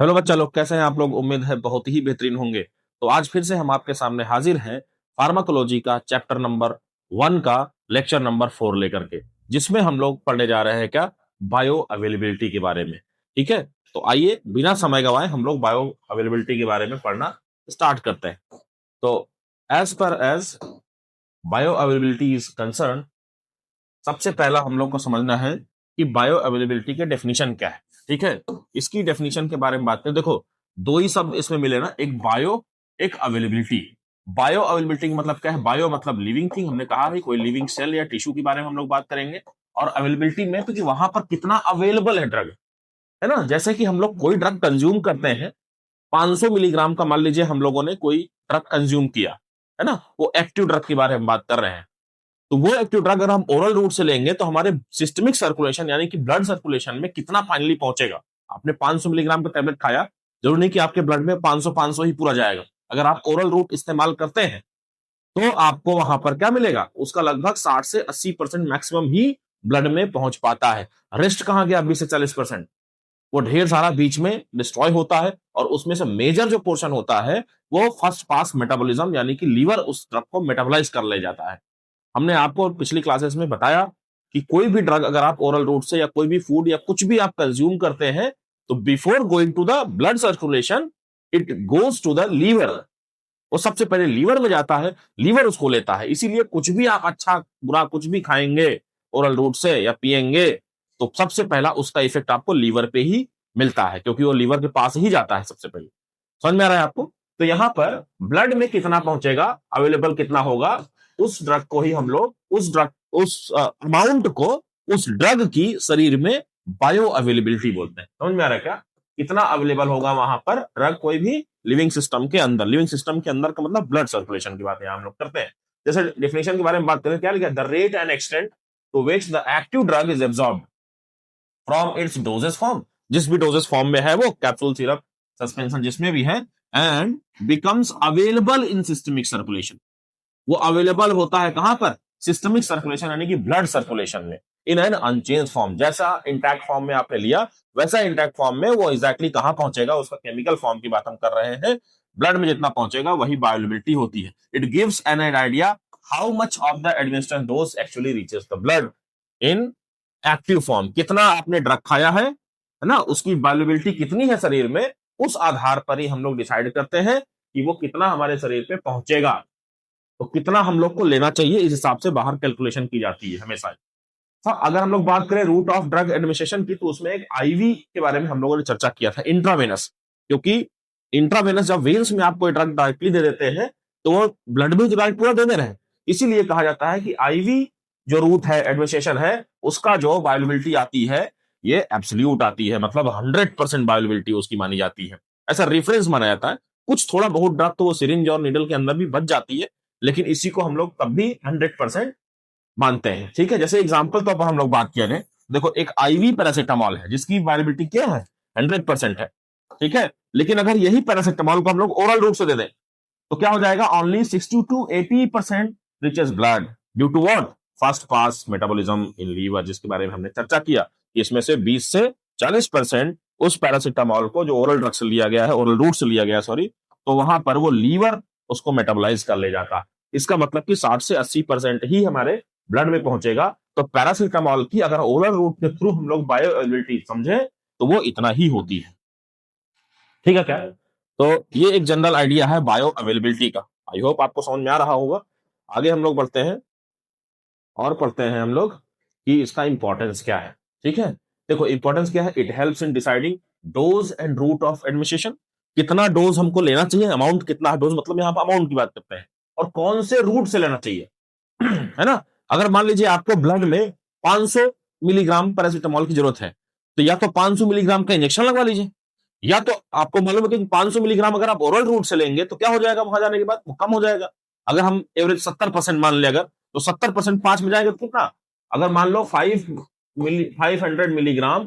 Hello बच्चा लोग, कैसे हैं आप लोग? उम्मीद है बहुत ही बेहतरीन होंगे। तो आज फिर से हम आपके सामने हाजिर हैं फार्माकोलॉजी का चैप्टर नंबर 1 का लेक्चर नंबर 4 लेकर के, जिसमें हम लोग पढ़ने जा रहे हैं क्या, बायो अवेलेबिलिटी के बारे में। ठीक है, तो आइए बिना समय गवाए हम लोग बायो अवेलेबिलिटी के बारे में पढ़ना स्टार्ट करते हैं। तो as per as bio availability is concern, सबसे पहला हम लोग को समझना है कि बायो अवेलेबिलिटी के डेफिनेशन क्या है। ठीक है, इसकी डेफिनेशन के बारे में बात करें। देखो, दो ही शब्द इसमें मिले ना, एक बायो, एक अवेलेबिलिटी। बायो अवेलेबिलिटी का मतलब क्या है? बायो मतलब लिविंग थिंग, हमने कहा भाई कोई लिविंग सेल या टिश्यू के बारे में हम लोग बात करेंगे। और अवेलेबिलिटी में तो कि वहां पर कितना अवेलेबल है ड्रग, है ना। जैसे कि हम लोग कोई ड्रग कंज्यूम करते हैं, 500 मिलीग्राम का मान लीजिए हम लोगों ने कोई ड्रग कंज्यूम किया, है ना, वो एक्टिव ड्रग के बारे में बात कर रहे हैं। तो वो एक्टिव ड्रग अगर हम ओरल रूट से लेंगे तो हमारे सिस्टमिक सर्कुलेशन यानी कि ब्लड सर्कुलेशन में कितना फाइनली पहुंचेगा। आपने 500 मिलीग्राम का टैबलेट खाया, जरूरी नहीं कि आपके ब्लड में 500 ही पूरा जाएगा। अगर आप ओरल रूट इस्तेमाल करते हैं तो आपको वहां पर क्या मिलेगा, उसका लगभग 60 से 80% मैक्सिमम ही ब्लड में पहुंच पाता है। रेस्ट कहां गया? 20 से 40%। वो ढेर सारा बीच में डिस्ट्रॉय होता है और उसमें से मेजर जो पोर्शन होता है वो फर्स्ट पास मेटाबॉलिज्म यानी कि लीवर उस ड्रग को मेटाबोलाइज कर ले जाता है। हमने आपको पिछली क्लासेस में बताया कि कोई भी ड्रग अगर आप ओरल रूट से या कोई भी फूड या कुछ भी आप कंज्यूम करते हैं तो before going to the blood circulation it goes to the liver. वो सबसे पहले लीवर में जाता है, लीवर उसको लेता है। इसीलिए कुछ भी आप अच्छा बुरा कुछ भी खाएंगे ओरल रूट से या पिएंगे तो सबसे पहला उसका इफेक्ट आपको लीवर पे ही मिलता है, क्योंकि वो लीवर के पास ही जाता है सबसे पहले। समझ में आ रहा है आपको? तो यहां पर ब्लड में कितना पहुंचेगा, अवेलेबल कितना होगा, उस ड्रग को ही हम लोग उस अमाउंट को उस ड्रग की शरीर में बायो अवेलेबिलिटी बोलते हैं। समझ में आ रहा है क्या? कितना अवेलेबल होगा वहां पर ड्रग कोई भी लिविंग सिस्टम के अंदर। लिविंग सिस्टम के अंदर का मतलब ब्लड सर्कुलेशन की बात यहां हम लोग करते हैं। जैसे डेफिनेशन के बारे में बात करें, क्या लिखा है? The rate and extent to which the active drug is absorbed from its doses form. जिस भी डोजेस फॉर्म में है वो, कैप्सूल, सिरप, सस्पेंशन, जिसमें भी है, and becomes available in systemic circulation. वो अवेलेबल होता है कहां पर? सिस्टमिक सर्कुलेशन यानी कि ब्लड सर्कुलेशन में, इन एन अनचेंज फॉर्म। जैसा इंटैक्ट फॉर्म में आपने लिया वैसा इंटैक्ट फॉर्म में वो एग्जैक्टली कहां पहुंचेगा, उसका केमिकल फॉर्म की बात हम कर रहे हैं। ब्लड में जितना पहुंचेगा वही बायोअवेलेबिलिटी होती है। It gives an idea how much of the administration dose actually reaches the blood in active form. कितना आपने ड्रग खाया है ना, उसकी बायोअवेलेबिलिटी कितनी है शरीर में, उस आधार पर ही हम लोग डिसाइड करते हैं कि वो कितना हमारे शरीर पे पहुंचेगा। तो कितना हम लोग को लेना चाहिए, इस हिसाब से बाहर कैलकुलेशन की जाती है हमेशा। हाँ, अगर हम लोग बात करें रूट ऑफ ड्रग एडमिनिस्ट्रेशन की, तो उसमें एक आईवी के बारे में हम लोगों ने चर्चा किया था, इंट्रावेनस। क्योंकि इंट्रावेनस जब वेन्स में आप कोई ड्रग डायरेक्टली दे देते हैं तो वो ब्लड में डायरेक्ट पूरा दे दे रहे हैं। इसीलिए कहा जाता है कि आईवी जो रूट है, एडमिनिस्ट्रेशन है, उसका जो बायोअवेलेबिलिटी आती है ये एब्सोल्यूट आती है, मतलब 100% बायोअवेलेबिलिटी उसकी मानी जाती है। ऐसा रेफरेंस माना जाता है। कुछ थोड़ा बहुत ड्रग तो वो सिरिंज और नीडल के अंदर भी बच जाती है, लेकिन इसी को हम लोग तब भी 100% मानते हैं। ठीक है, जैसे एग्जाम्पल तो हम लोग बात किया है। देखो, एक आईवी पैरासिटामॉल है जिसकी वायबिलिटी क्या है, 100% है। ठीक है, लेकिन अगर यही पैरासिटामॉल को हम लोग ओरल रूट से दे दें तो क्या हो जाएगा? Only 60 to 80% reaches blood due to what? Fast pass metabolism in liver, जिसके बारे में हमने चर्चा किया। इसमें से 20 से 40% उस पैरासिटामॉल को जो ओरल ड्रग से लिया गया है, ओरल रूट से लिया गया, सॉरी, तो वहां पर वो लीवर उसको मेटाबोलाइज कर ले जाता। इसका मतलब कि 60 से 80% ही हमारे ब्लड में पहुंचेगा। तो पैरासिटामॉल की अगर ओरल रूट के थ्रू हम लोग बायोअवेलेबिलिटी समझे तो वो इतना ही होती है। ठीक है क्या? तो ये एक जनरल आइडिया है बायो अवेलेबिलिटी का। आई होप आपको समझ में आ रहा होगा। आगे हम लोग बढ़ते हैं और पढ़ते हैं हम लोग कि इसका इंपॉर्टेंस क्या है। ठीक है, देखो इंपॉर्टेंस क्या है। It helps in deciding dose and route of administration. कितना डोज हमको लेना चाहिए, अमाउंट कितना है, डोज मतलब यहाँ पर अमाउंट की बात करते हैं, और कौन से रूट से लेना चाहिए। है ना, अगर मान लीजिए आपको ब्लड में 500 मिलीग्राम पैरासिटामॉल की जरूरत है तो या तो 500 मिलीग्राम का इंजेक्शन लगवा लीजिए, या तो आपको मालूम है कि 500 मिलीग्राम अगर आप ओरल रूट से लेंगे तो क्या हो जाएगा, वहां जाने के बाद वो कम हो जाएगा। अगर हम एवरेज 70% मान ले, अगर तो 70% 5 में जाएगा तो कितना? अगर मान लो 500 मिलीग्राम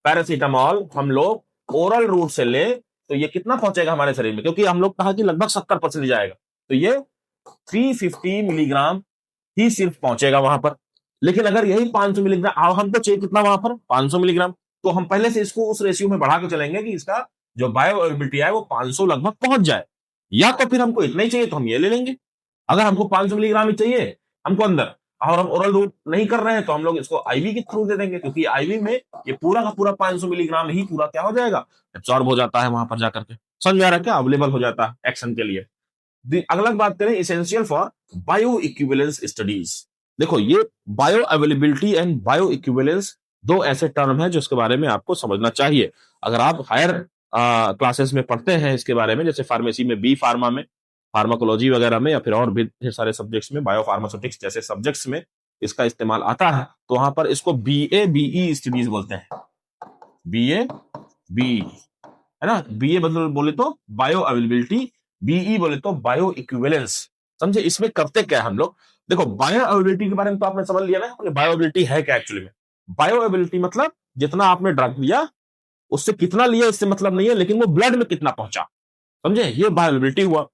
पैरासीटामॉल हम लोग ओरल रूट से ले तो ये कितना पहुंचेगा हमारे शरीर में, क्योंकि हम लोग कहा कि लगभग 70% जाएगा, तो ये 350 मिलीग्राम ही सिर्फ पहुंचेगा वहां पर। लेकिन अगर यही 500 मिलीग्राम, हम तो चाहिए कितना वहां पर, 500 मिलीग्राम, तो हम पहले से इसको उस रेशियो में बढ़ा के चलेंगे कि इसका जो बायो अवेलेबिलिटी है वो 500 लगभग पहुंच जाए, या तो फिर हमको इतना ही चाहिए तो हम ये ले लेंगे। अगर हमको 500 मिलीग्राम ही चाहिए हमको अंदर, और हम ओरल रूट नहीं कर रहे हैं, तो हम लोग इसको आईवी के थ्रू दे देंगे, क्योंकि आईवी में ये पूरा का पूरा 500 मिलीग्राम ही पूरा क्या हो जाएगा, एब्सॉर्ब हो जाता है वहां पर जाकर के। समझ में आ रहा है क्या, अवेलेबल हो जाता है एक्शन के लिए। अगला बात करें essential for bio equivalence studies. देखो ये bio availability and bio equivalence दो ऐसे टर्म है जिसके बारे में आपको समझना चाहिए। अगर आप हायर क्लासेस में पढ़ते हैं इसके बारे में, जैसे फार्मेसी में, बी फार्मा में, फार्माकोलॉजी वगैरह में, या फिर और भी ढेर सारे सब्जेक्ट्स में, बायो फार्मास्यूटिक्स जैसे सब्जेक्ट्स में इसका इस्तेमाल आता है, तो वहां पर इसको बीए बीई स्टडीज बोलते हैं। बीए बीई है ना, बीए मतलब बोले तो बायो अवेलेबिलिटी, बीई बोले तो बायो इक्विवेलेंस। समझे इसमें करते क्या है हम लोग। देखो बायो अवेलेबिलिटी के बारे में तो आपने समझ लिया ना, बायो अवेलेबिलिटी है क्या एक्चुअली में। बायो अवेलेबिलिटी मतलब जितना आपने ड्रग लिया उससे कितना लिया इससे मतलब नहीं है, लेकिन वो ब्लड में कितना पहुंचा, समझे, ये बायो अवेलेबिलिटी हुआ।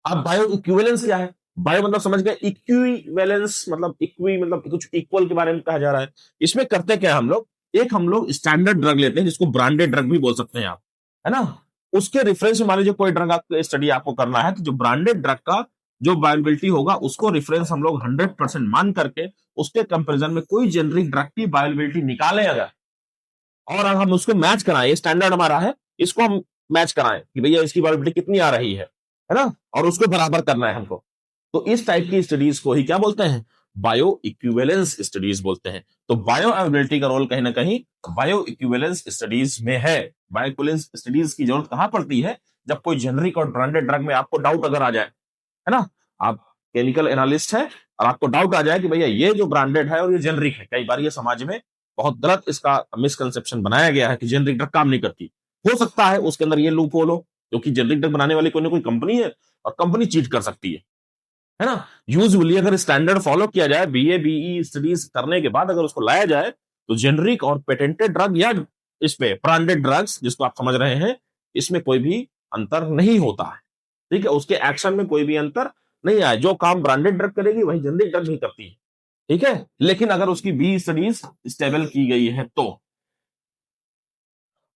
अब बायो इक्विवेलेंस क्या है, बायो मतलब समझ गए, इक्विवेलेंस मतलब इक्वी मतलब कुछ इक्वल के बारे में कहा जा रहा है। इसमें करते क्या हम लोग, एक हम लोग स्टैंडर्ड ड्रग लेते हैं जिसको ब्रांडेड ड्रग भी बोल सकते हैं आप, है ना। उसके रेफरेंस में मान लीजिए कोई ड्रग आपको स्टडी आपको करना है, तो जो ब्रांडेड ड्रग का जो बायोबिलिटी होगा उसको रेफरेंस हम लोग 100% मान करके उसके कंपेरिजन में कोई जेनरिक ड्रग की बायोबिलिटी निकालें अगर, और अगर हम उसको मैच कराएं, स्टैंडर्ड हमारा है, इसको हम मैच कराएं कि भैया इसकी बायोबिलिटी कितनी आ रही है ना, और उसको बराबर करना है हमको, तो इस टाइप की स्टडीज को ही क्या बोलते हैं, बायो इक्विवेलेंस स्टडीज बोलते हैं। तो बायो अवेलेबिलिटी का रोल कहीं ना कहीं बायो इक्विवेलेंस स्टडीज में है। बायो इक्विवेलेंस स्टडीज की जरूरत कहां पड़ती है, जब कोई जेनरिक और ब्रांडेड ड्रग में आपको डाउट अगर आ जाए, है ना, आप केमिकल एनालिस्ट है और आपको डाउट आ जाए कि भैया ये जो ब्रांडेड है और ये जेनरिक है। कई बार ये समाज में बहुत गलत इसका मिसकंसेप्शन बनाया गया है कि जेनरिक ड्रग काम नहीं करती। हो सकता है उसके अंदर ये लूप होल हो, क्योंकि जेनरिक ड्रग बनाने वाली कोई ना कोई कंपनी है और कंपनी चीट कर सकती है ना। यूजुअली अगर स्टैंडर्ड फॉलो किया जाए, बीए बीई स्टडीज करने के बाद अगर उसको लाया जाए, तो जेनरिक और पेटेंटेड ड्रग या इस पे ब्रांडेड ड्रग्स जिसको आप समझ रहे हैं, इसमें कोई भी अंतर नहीं होता है। ठीक है, उसके एक्शन में कोई भी अंतर नहीं आए। जो काम ब्रांडेड ड्रग करेगी वही जेनरिक ड्रग भी करती है। ठीक है, लेकिन अगर उसकी बी स्टडीज स्टेबल की गई है तो।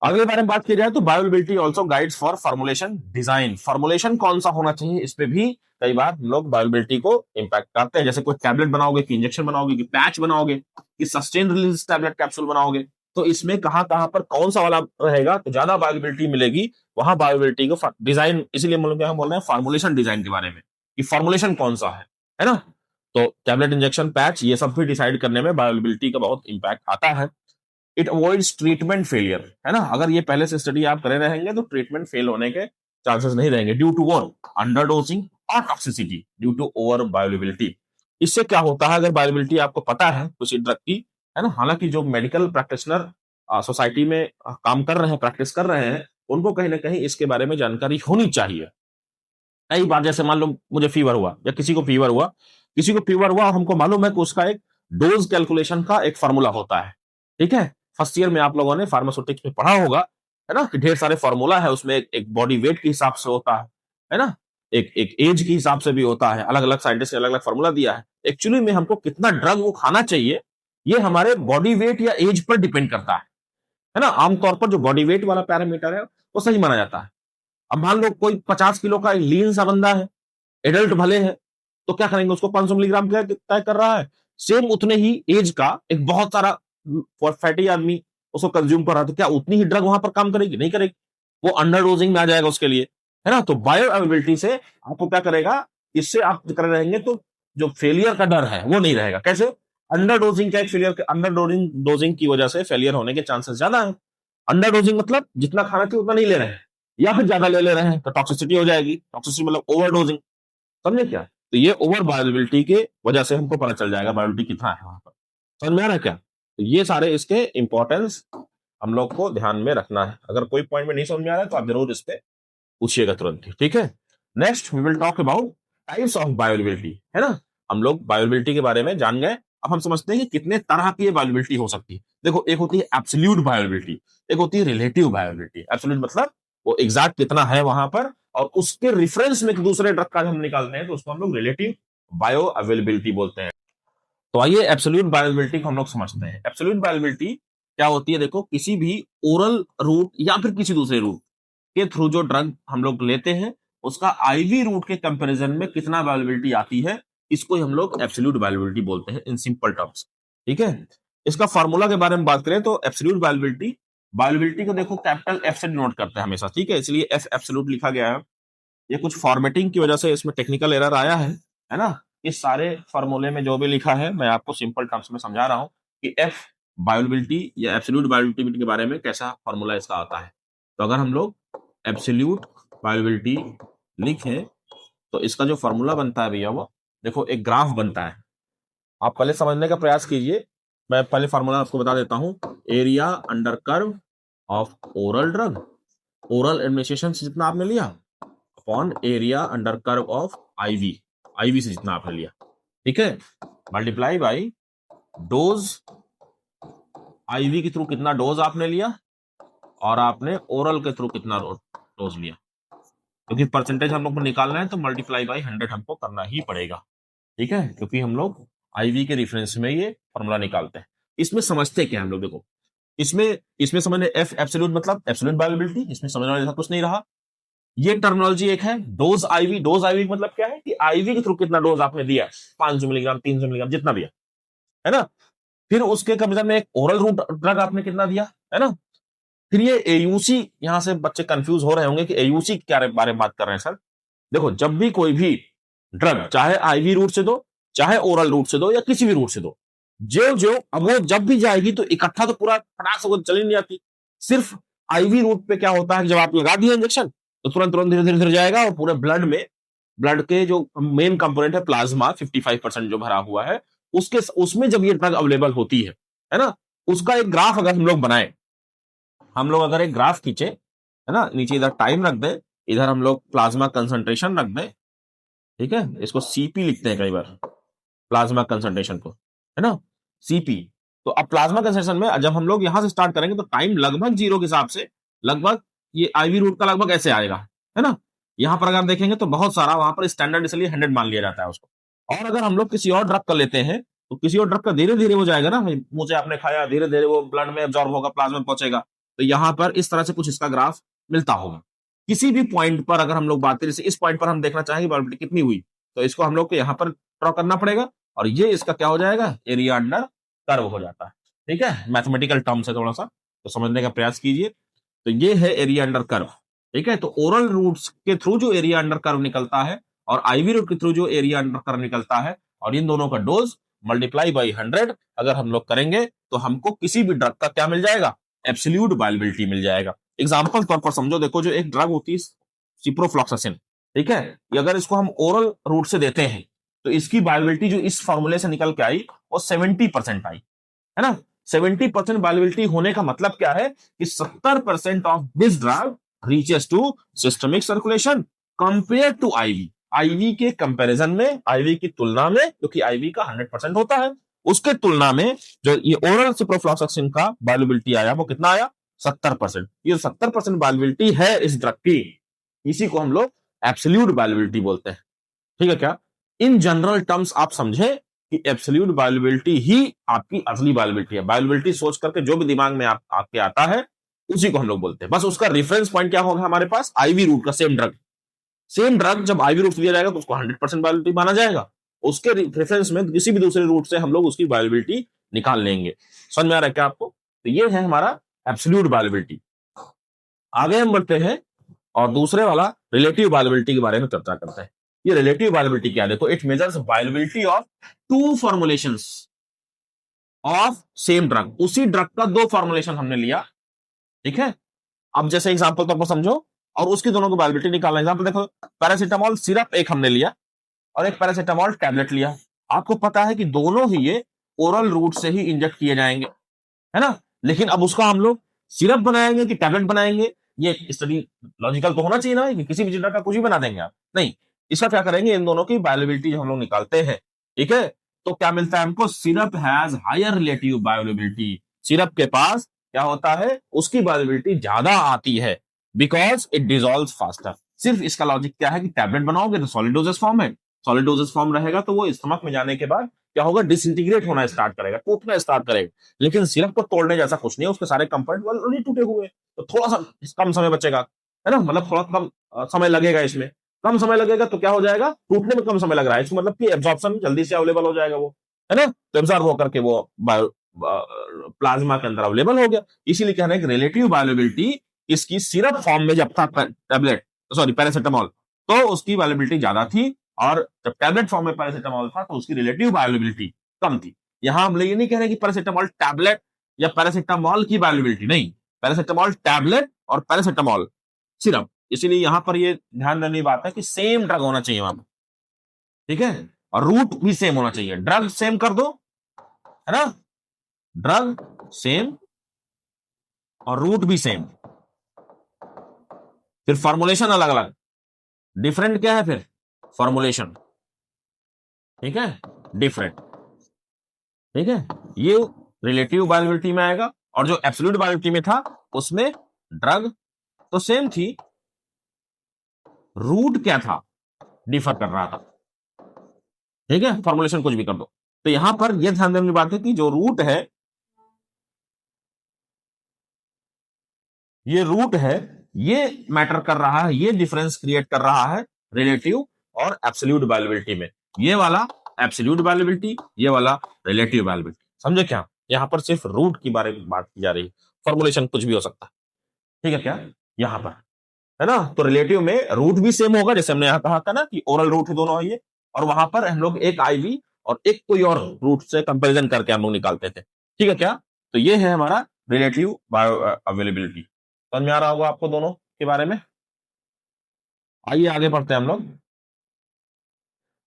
अगले बारे में बात की जाए तो bioavailability also guides for formulation design. Formulation कौन सा होना चाहिए, इस पे भी कई बार लोग बायोअवेलेबिलिटी को इंपैक्ट करते हैं। जैसे कोई टैबलेट बनाओगे कि इंजेक्शन बनाओगे कि पैच बनाओगे कि सस्टेन रिलीज टैबलेट कैप्सूल बनाओगे, तो इसमें कहां कहां पर कौन सा वाला रहेगा तो ज्यादा बायोअवेलेबिलिटी मिलेगी, वहां बायोअवेलेबिलिटी को डिजाइन, इसलिए हम लोग क्या बोल रहे हैं फॉर्मुलेशन डिजाइन के बारे में कि फॉर्मुलेशन कौन सा है ना। तो टैबलेट, इंजेक्शन, पैच, ये सब भी डिसाइड करने में बायोअवेलेबिलिटी का बहुत इंपैक्ट आता है। इट अवॉइड्स ट्रीटमेंट फेलियर, है ना। अगर ये पहले से स्टडी आप करे रहेंगे तो ट्रीटमेंट फेल होने के चांसेस नहीं रहेंगे, due to one underdosing और toxicity due to over bioavailability. इससे क्या होता है, अगर बायोअवेलेबिलिटी आपको पता है किसी ड्रग की, है ना, हालांकि जो मेडिकल प्रैक्टिशनर सोसाइटी में काम कर रहे हैं, प्रैक्टिस कर रहे हैं, उनको कहीं ना कहीं इसके बारे में जानकारी होनी चाहिए। कई बार जैसे मान लो मुझे फीवर हुआ या किसी को फीवर हुआ, और हमको मालूम है कि उसका एक डोज कैलकुलेशन का एक फॉर्मूला होता है। ठीक है, फर्स्ट ईयर में आप लोगों ने फार्मास्यूटिक्स में पढ़ा होगा, है ना, कि ढेर सारे फॉर्मूला है उसमें। एक बॉडी वेट के हिसाब से होता है ना, एक एक एज के हिसाब से भी होता है। अलग अलग साइंटिस्ट ने अलग अलग फॉर्मूला दिया है। एक्चुअली में हमको कितना ड्रग वो खाना चाहिए, ये हमारे बॉडी वेट या एज पर डिपेंड करता है ना। आमतौर पर जो बॉडी वेट वाला पैरामीटर है वो सही माना जाता है। अब मान लो कोई 50 किलो का लीन सा बंदा है, एडल्ट भले है, तो क्या करेंगे, उसको 500 मिलीग्राम तय कर रहा है। सेम उतने ही एज का एक बहुत सारा फैटी आदमी उसको कंज्यूम कर रहा है, तो क्या उतनी ही ड्रग वहां पर काम करेगी, नहीं करेगी, वो अंडर डोजिंग में आ जाएगा उसके लिए, है ना। तो बायो अवेलेबिलिटी से आपको क्या करेगा, इससे आप कर रहेंगे तो जो फेलियर का डर है वो नहीं रहेगा। कैसे, अंडर डोजिंग का एक फेलियर, अंडर डोजिंग की वजह से फेलियर होने के चांसेस ज्यादा है। अंडर डोजिंग मतलब जितना खाना चाहिए उतना नहीं ले रहे हैं, या फिर ज्यादा ले रहे हैं तो टॉक्सिसिटी हो जाएगी। टॉक्सिसिटी मतलब ओवर डोजिंग, समझे क्या। तो ये ओवर बायोअवेलेबिलिटी के वजह से हमको पता चल जाएगा बायोअवेलेबिलिटी कितना है वहां पर। समझ में आ रहा है क्या। तो ये सारे इसके इंपॉर्टेंस हम लोग को ध्यान में रखना है। अगर कोई पॉइंट में नहीं समझ में आ रहा है तो आप जरूर इस पे पूछिएगा तुरंत ही। ठीक है, next we will talk about types of bioavailability, है ना। हम लोग बायोअवेलेबिलिटी के बारे में जान गए। अब हम समझते हैं कि कितने तरह की बायोअवेलेबिलिटी हो सकती है। देखो, एक होती है एब्सोल्यूट बायोअवेलेबिलिटी, एक होती है रिलेटिव बायोअवेलेबिलिटी। एब्सोल्यूट मतलब वो एग्जैक्ट कितना है वहां पर, और उसके रेफरेंस में दूसरे ड्रग का हम निकालते हैं तो उसको हम लोग रिलेटिव बायो अवेलेबिलिटी बोलते हैं। तो आइए एब्सोल्यूट बायोअवेलेबिलिटी को हम लोग समझते हैं। एब्सोल्यूट बायोअवेलेबिलिटी क्या होती है, देखो किसी भी ओरल रूट या फिर किसी दूसरे रूट के थ्रू जो ड्रग हम लोग लेते हैं उसका आईवी रूट के कंपैरिजन में कितना बायोअवेलेबिलिटी आती है, इसको हम लोग एब्सोल्यूट बायोअवेलेबिलिटी बोलते हैं इन सिंपल टर्म्स। ठीक है, इसका फार्मूला के बारे में बात करें तो एब्सोल्यूट बायोअवेलेबिलिटी, बायोअवेलेबिलिटी को देखो कैपिटल एफ से डिनोट करते हैं हमेशा, ठीक है, इसलिए एफ एब्सोल्यूट लिखा गया है। ये कुछ फॉर्मेटिंग की वजह से इसमें टेक्निकल एरर आया है ना। इस सारे फार्मूले में जो भी लिखा है मैं आपको सिंपल टर्म्स में समझा रहा हूं कि एफ बायोअवेलेबिलिटी या एब्सोल्यूट बायोअवेलेबिलिटी के बारे में कैसा फार्मूला इसका आता है। तो अगर हम लोग एब्सोल्यूट बायोअवेलेबिलिटी लिखें तो इसका जो फार्मूला बनता है भैया वो देखो एक ग्राफ बनता है। आप पहले समझने का प्रयास कीजिए, मैं पहले फार्मूला आपको बता देता हूं। Area under curve of oral drug, oral administration से जितना आपने लिया upon area under curve of IV, IV से जितना आपने लिया, ठीक है, मल्टीप्लाई बाई डोज, आईवी के थ्रू कितना डोज आपने लिया और आपने ओरल के थ्रू कितना डोज लिया, क्योंकि परसेंटेज हम लोग को निकालना है तो मल्टीप्लाई बाई 100 हमको करना ही पड़ेगा। ठीक है, क्योंकि हम लोग आईवी के रेफरेंस में ये फॉर्मूला निकालते हैं। इसमें समझते क्या हम लोग, देखो इसमें इसमें समझने एफ एब्सोल्यूट मतलब एब्सोल्यूट बायोअवेलेबिलिटी, इसमें समझने वाला कुछ नहीं रहा। ये टर्मिनोलॉजी एक है डोज आईवी, डोज आईवी मतलब क्या है कि आईवी के थ्रू कितना डोज आपने दिया, 500 मिलीग्राम 300 मिलीग्राम जितना भी है ना। फिर उसके कंपेरिजन में एक ओरल रूट ड्रग आपने कितना दिया, है ना। फिर ये एयूसी, यहां से बच्चे कंफ्यूज हो रहे होंगे कि एयूसी क्या बारे में बात कर रहे हैं सर। देखो जब भी कोई भी ड्रग चाहे आईवी रूट से दो चाहे ओरल रूट से दो या किसी भी रूट से दो, जो जो अब वो जब भी जाएगी तो इकट्ठा तो पूरा फटाक से चली नहीं जाती। सिर्फ आईवी रूट पे क्या होता है कि जब आप लगा दिए इंजेक्शन तो तुरंत तुरंत धीरे धीरे धीरे जाएगा और पूरे ब्लड में, ब्लड के जो मेन कंपोनेंट है प्लाज्मा 55% जो भरा हुआ है उसके उसमें जब ये ड्रग अवेलेबल होती है ना, उसका एक ग्राफ अगर हम लोग बनाए, हम लोग अगर एक ग्राफ खींचे है ना, नीचे इधर टाइम रख दे, इधर हम लोग प्लाज्मा कंसंट्रेशन रख दें, ठीक है, इसको सीपी लिखते हैं कई बार प्लाज्मा कंसंट्रेशन को, है ना, सीपी। तो अब प्लाज्मा कंसंट्रेशन में जब हम लोग यहां से स्टार्ट करेंगे तो टाइम लगभग जीरो के हिसाब से लगभग ये आईवी रूट का लगभग ऐसे आएगा, है ना। यहां पर अगर देखेंगे तो बहुत सारा वहां पर स्टैंडर्ड इसलिए 100 मान लिया जाता है उसको। और अगर हम लोग किसी और ड्रग का लेते हैं तो किसी और ड्रग का धीरे धीरे हो जाएगा ना, मुंह से आपने खाया धीरे धीरे वो ब्लड में एब्जॉर्ब होगा, प्लाज्मा में पहुंचेगा, तो यहां पर इस तरह से कुछ इसका ग्राफ मिलता होगा। किसी भी पॉइंट पर अगर हम लोग बात करें, जैसे इस पॉइंट पर हम देखना चाहेंगे बायोअवेलेबिलिटी कितनी हुई, तो इसको हम लोग को यहाँ पर ड्रॉ करना पड़ेगा और ये इसका क्या हो जाएगा, एरिया अंडर कर्व हो जाता है। ठीक है, मैथमेटिकल टर्म्स है थोड़ा सा तो समझने का प्रयास कीजिए। तो ये है एरिया अंडर कर्व, ठीक है। तो ओरल रूट्स के थ्रू जो एरिया अंडर कर्व निकलता है और आईवी रूट के थ्रू जो एरिया अंडर कर्व निकलता है और इन दोनों का डोज मल्टीप्लाई बाई 100 अगर हम लोग करेंगे तो हमको किसी भी ड्रग का क्या मिल जाएगा, एब्सोल्यूट बायोअवेलेबिलिटी मिल जाएगा। एग्जांपल तौर पर समझो, देखो जो एक ड्रग होती है सिप्रोफ्लॉक्सासिन, ठीक है, अगर इसको हम ओरल रूट से देते हैं तो इसकी बायोअवेलेबिलिटी जो इस फॉर्मूले से निकल के आई वो 70% आई, है ना। 70% बायोअवेलेबिलिटी होने का मतलब क्या है कि 70% of this drug reaches to systemic circulation compare to IV, IV के कंपैरिजन में, आईवी की तुलना में, क्योंकि आईवी का 100% होता है, उसके तुलना में जो ये ओरल सिप्रोफ्लॉक्सासिन का बायोअवेलेबिलिटी आया वो कितना आया, 70%। ये 70% बायोअवेलेबिलिटी है इस ड्रग की, इसी को हम लोग एब्सोल्यूट बायोअवेलेबिलिटी बोलते हैं। ठीक है क्या, इन जनरल टर्म्स आप समझे कि एब्सोल्यूट बायोअवेलेबिलिटी ही आपकी असली बायोअवेलेबिलिटी है। बायोअवेलेबिलिटी सोच करके जो भी दिमाग में आपके आता है उसी को हम लोग बोलते हैं। बस उसका रेफरेंस पॉइंट क्या होगा हमारे पास, आईवी रूट का सेम ड्रग, सेम ड्रग जब आईवी रूट से दिया जाएगा तो उसको 100% बायोअवेलेबिलिटी माना जाएगा, उसके रेफरेंस में किसी भी दूसरे रूट से हम लोग उसकी बायोअवेलेबिलिटी निकाल लेंगे। समझ में आ रहा है क्या आपको। तो ये है हमारा एब्सोल्यूट बायोअवेलेबिलिटी। आगे हम बढ़ते हैं और दूसरे वाला रिलेटिव बायोअवेलेबिलिटी के बारे में चर्चा करते हैं। ये रिलेटिव बायोअवेलेबिलिटी क्या है, देखो it measures bioavailability of two formulations of same drug, उसी ड्रग का दो फॉर्मुलेशन हमने लिया, ठीक है। अब जैसे एग्जांपल तौर पर समझो और उसकी दोनों को बायोअवेलेबिलिटी निकालना। एग्जांपल देखो, पैरासीटामोल सिरप एक हमने लिया और एक पैरासीटामोल टैबलेट लिया। आपको पता है कि दोनों ही ये ओरल रूट से ही इंजेक्ट किए जाएंगे, है ना। लेकिन अब उसका हम लोग सिरप बनाएंगे कि टैबलेट बनाएंगे, ये स्टडी लॉजिकल तो होना चाहिए ना कि किसी भी ड्रग का कुछ भी बना देंगे आप, नहीं। इसका क्या करेंगे, इन दोनों की बायोअवेलेबिलिटी जो हम लोग निकालते हैं, ठीक है, तो क्या मिलता है हमको, syrup has higher relative bioavailability, syrup के पास क्या होता है, उसकी बायोअवेलेबिलिटी ज्यादा आती है बिकॉज इट डिसॉल्व फास्टर। सिर्फ इसका लॉजिक क्या है कि टैबलेट बनाओगे तो सॉलिड डोजेस फॉर्म है, सॉलिड डोजेस फॉर्म रहेगा तो वो स्टमक में जाने के बाद क्या होगा, डिसइंटीग्रेट होना स्टार्ट करेगा, टूटना स्टार्ट करेगा। लेकिन सिरप को तोड़ने जैसा कुछ नहीं है, उसके सारे कंपोनेंट ऑलरेडी टूटे हुए हैं, तो थोड़ा सा कम समय बचेगा, है ना, मतलब थोड़ा कम समय लगेगा इसमें, कम समय लगेगा तो क्या हो जाएगा, टूटने में कम समय लग रहा है, इसका मतलब कि एब्जॉर्प्शन जल्दी से अवेलेबल हो जाएगा वो, है ना, तो एब्जॉर्ब होकर के वो प्लाज्मा के अंदर अवेलेबल हो गया। इसीलिए कह रहे हैं कि रिलेटिव बायोलेबिलिटी इसकी सिरप फॉर्म में जब था टैबलेट, सॉरी पैरासिटामॉल, तो उसकी बायोलेबिलिटी ज्यादा थी, और जब टैबलेट फॉर्म में पैरासिटामॉल था तो उसकी रिलेटिव बायोलेबिलिटी कम थी। यहां हम ये नहीं कह रहे कि पैरासिटामॉल टैबलेट या पैरासिटामॉल की बायोलेबिलिटी, नहीं, पैरासिटामॉल टैबलेट और पैरासिटामॉल सिरप। इसीलिए यहां पर ये ध्यान देने की बात है कि सेम ड्रग होना चाहिए वहां पर, ठीक है, और रूट भी सेम होना चाहिए, ड्रग सेम कर दो, है ना, ड्रग सेम और रूट भी सेम, फिर फॉर्मुलेशन अलग अलग, डिफरेंट क्या है फिर, फॉर्मुलेशन, ठीक है, डिफरेंट, ठीक है, ये रिलेटिव बायोलिबिलिटी में आएगा। और जो एब्सोल्यूट बायोलिबिलिटी में था उसमें ड्रग तो सेम थी, रूट क्या था, डिफर कर रहा था, ठीक है, फॉर्मुलेशन कुछ भी कर दो। तो यहां पर यह ध्यान देने की बात है कि जो रूट है, ये रूट है, ये मैटर कर रहा है, ये डिफरेंस क्रिएट कर रहा है रिलेटिव और एब्सोल्यूट बायोलिबिलिटी में, ये वाला एब्सोल्यूट बायोलिबिलिटी, ये वाला रिलेटिव बायोलिबिलिटी, समझे क्या, यहां पर सिर्फ रूट की बारे में बात की जा रही है, फॉर्मुलेशन कुछ भी हो सकता है, ठीक है क्या, यहां पर, है ना, तो रिलेटिव में रूट भी सेम होगा, जैसे हमने यहां कहा था ना कि ओरल रूट है दोनों है ये, और वहां पर हम लोग एक आईवी और एक कोई और रूट से कंपैरिजन करके हम लोग निकालते थे, ठीक है क्या, तो ये है हमारा रिलेटिव बायो अवेलेबिलिटी। समझ में आ रहा होगा आपको दोनों के बारे में। आइए आगे बढ़ते हैं हम लोग।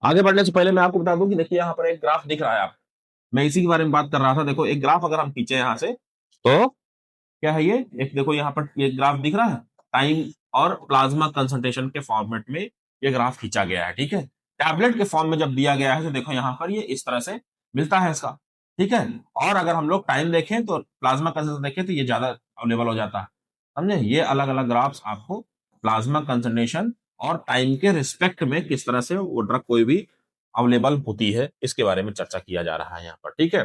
आगे बढ़ने से पहले मैं आपको बता दूं कि देखिए यहाँ पर एक ग्राफ दिख रहा है, आप, मैं इसी के बारे में बात कर रहा था। देखो एक ग्राफ अगर हम खींचे यहाँ से, तो क्या है ये, एक देखो यहाँ पर ये ग्राफ दिख रहा है, टाइम और प्लाज्मा कंसंट्रेशन के फॉर्मेट में ये ग्राफ खींचा गया है, ठीक है, टैबलेट के फॉर्म में जब दिया गया है तो देखो यहाँ पर ये इस तरह से मिलता है इसका, ठीक है, और अगर हम लोग टाइम देखें तो प्लाज्मा कंसंट्रेशन देखें तो ये ज्यादा अवेलेबल हो जाता है, समझे, ये अलग अलग ग्राफ्स आपको प्लाज्मा कंसंट्रेशन और टाइम के रिस्पेक्ट में किस तरह से वो ड्रग कोई भी अवेलेबल होती है इसके बारे में चर्चा किया जा रहा है यहाँ पर, ठीक है।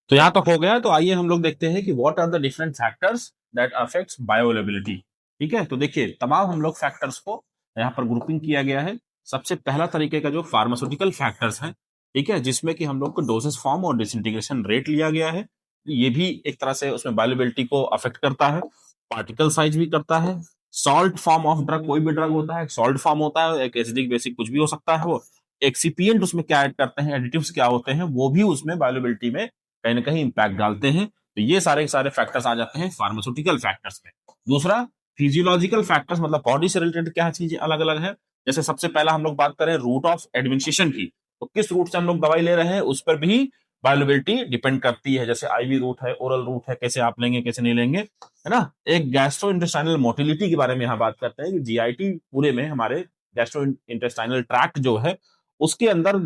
तो यहां तक हो गया, तो आइए हम लोग देखते हैं कि what are the different factors that affects bioavailability, ठीक है, तो देखिए तमाम हम लोग फैक्टर्स को यहाँ पर ग्रुपिंग किया गया है। सबसे पहला तरीके का जो फार्मास्यूटिकल फैक्टर्स है, ठीक है, जिसमें कि हम लोग को डोजेस फॉर्म और डिसइंटीग्रेशन रेट लिया गया है, ये भी एक तरह से उसमें बायोअवेलेबिलिटी को अफेक्ट करता है, पार्टिकल साइज भी करता है, सॉल्ट फॉर्म ऑफ ड्रग, कोई भी ड्रग होता है एक सॉल्ट फॉर्म होता है, एक एसिडिक बेसिक कुछ भी हो सकता है, वो एक्सिपिएंट उसमें क्या ऐड करते हैं, एडिटिव्स क्या होते हैं, वो भी उसमें बायोअवेलेबिलिटी में कहीं ना कहीं इंपैक्ट डालते हैं। तो ये सारे सारे फैक्टर्स आ जाते हैं फार्मास्यूटिकल फैक्टर्स में। दूसरा फिजियोलॉजिकल फैक्टर्स, मतलब बॉडी से रिलेटेड क्या चीजें अलग अलग है, जैसे सबसे पहला हम लोग बात करें रूट ऑफ एडमिनिस्ट्रेशन की, तो किस रूट से हम लोग दवाई ले रहे हैं उस पर भी बायोअवेलेबिलिटी डिपेंड करती है, जैसे आईवी रूट है, ओरल रूट है, कैसे आप लेंगे कैसे नहीं लेंगे, है ना। एक गैस्ट्रो इंटेस्टाइनल मोटिलिटी के बारे में यहाँ बात करते हैं कि जीआईटी पूरे में हमारे गैस्ट्रो इंटेस्टाइनल ट्रैक्ट जो है उसके अंदर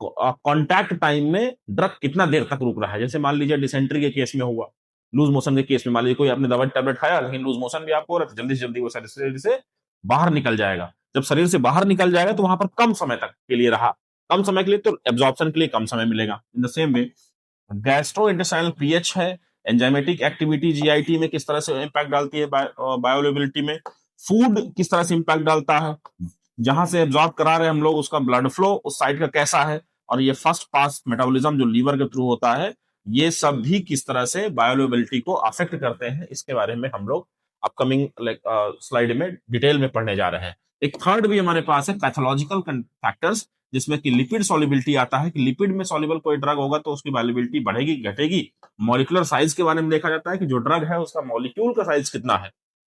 कांटेक्ट टाइम में ड्रग कितना देर तक रुक रहा है, जैसे मान लीजिए डिसेंट्री के केस में हुआ, लूज मोशन के केस में, मान लीजिए कोई आपने दवा टैबलेट खाया लेकिन लूज मोशन भी आपको हो रहा है, जल्दी से जल्दी वो शरीर से बाहर निकल जाएगा, जब शरीर से बाहर निकल जाएगा तो वहां पर कम समय तक के लिए रहा, कम समय के लिए, तो एब्जॉर्प्शन के लिए कम समय मिलेगा। In the same way gastro intestinal pH है, एंजाइमेटिक एक्टिविटी जीआईटी में किस तरह से इंपैक्ट डालती है बायोअवेलेबिलिटी में, फूड किस तरह से इंपैक्ट डालता है, जहां से एब्जॉर्ब करा रहे हैं हम लोग उसका ब्लड फ्लो उस साइड का कैसा है, और ये फर्स्ट पास मेटाबॉलिज्म जो लीवर के थ्रू होता है, ये सब भी किस तरह से बायोअवेलेबिलिटी को अफेक्ट करते हैं, इसके बारे में हम लोग अपकमिंग स्लाइड में डिटेल में पढ़ने जा रहे हैं। एक थर्ड भी हमारे पास है पैथोलॉजिकल फैक्टर्स, जिसमें कि लिपिड सॉल्युबिलिटी आता है, कि लिपिड में सॉल्युबल कोई ड्रग होगा तो उसकी बायोअवेलेबिलिटी बढ़ेगी घटेगी। मॉलिक्यूलर साइज के बारे में देखा जाता है कि जो ड्रग है उसका मॉलिक्यूल का साइज कितना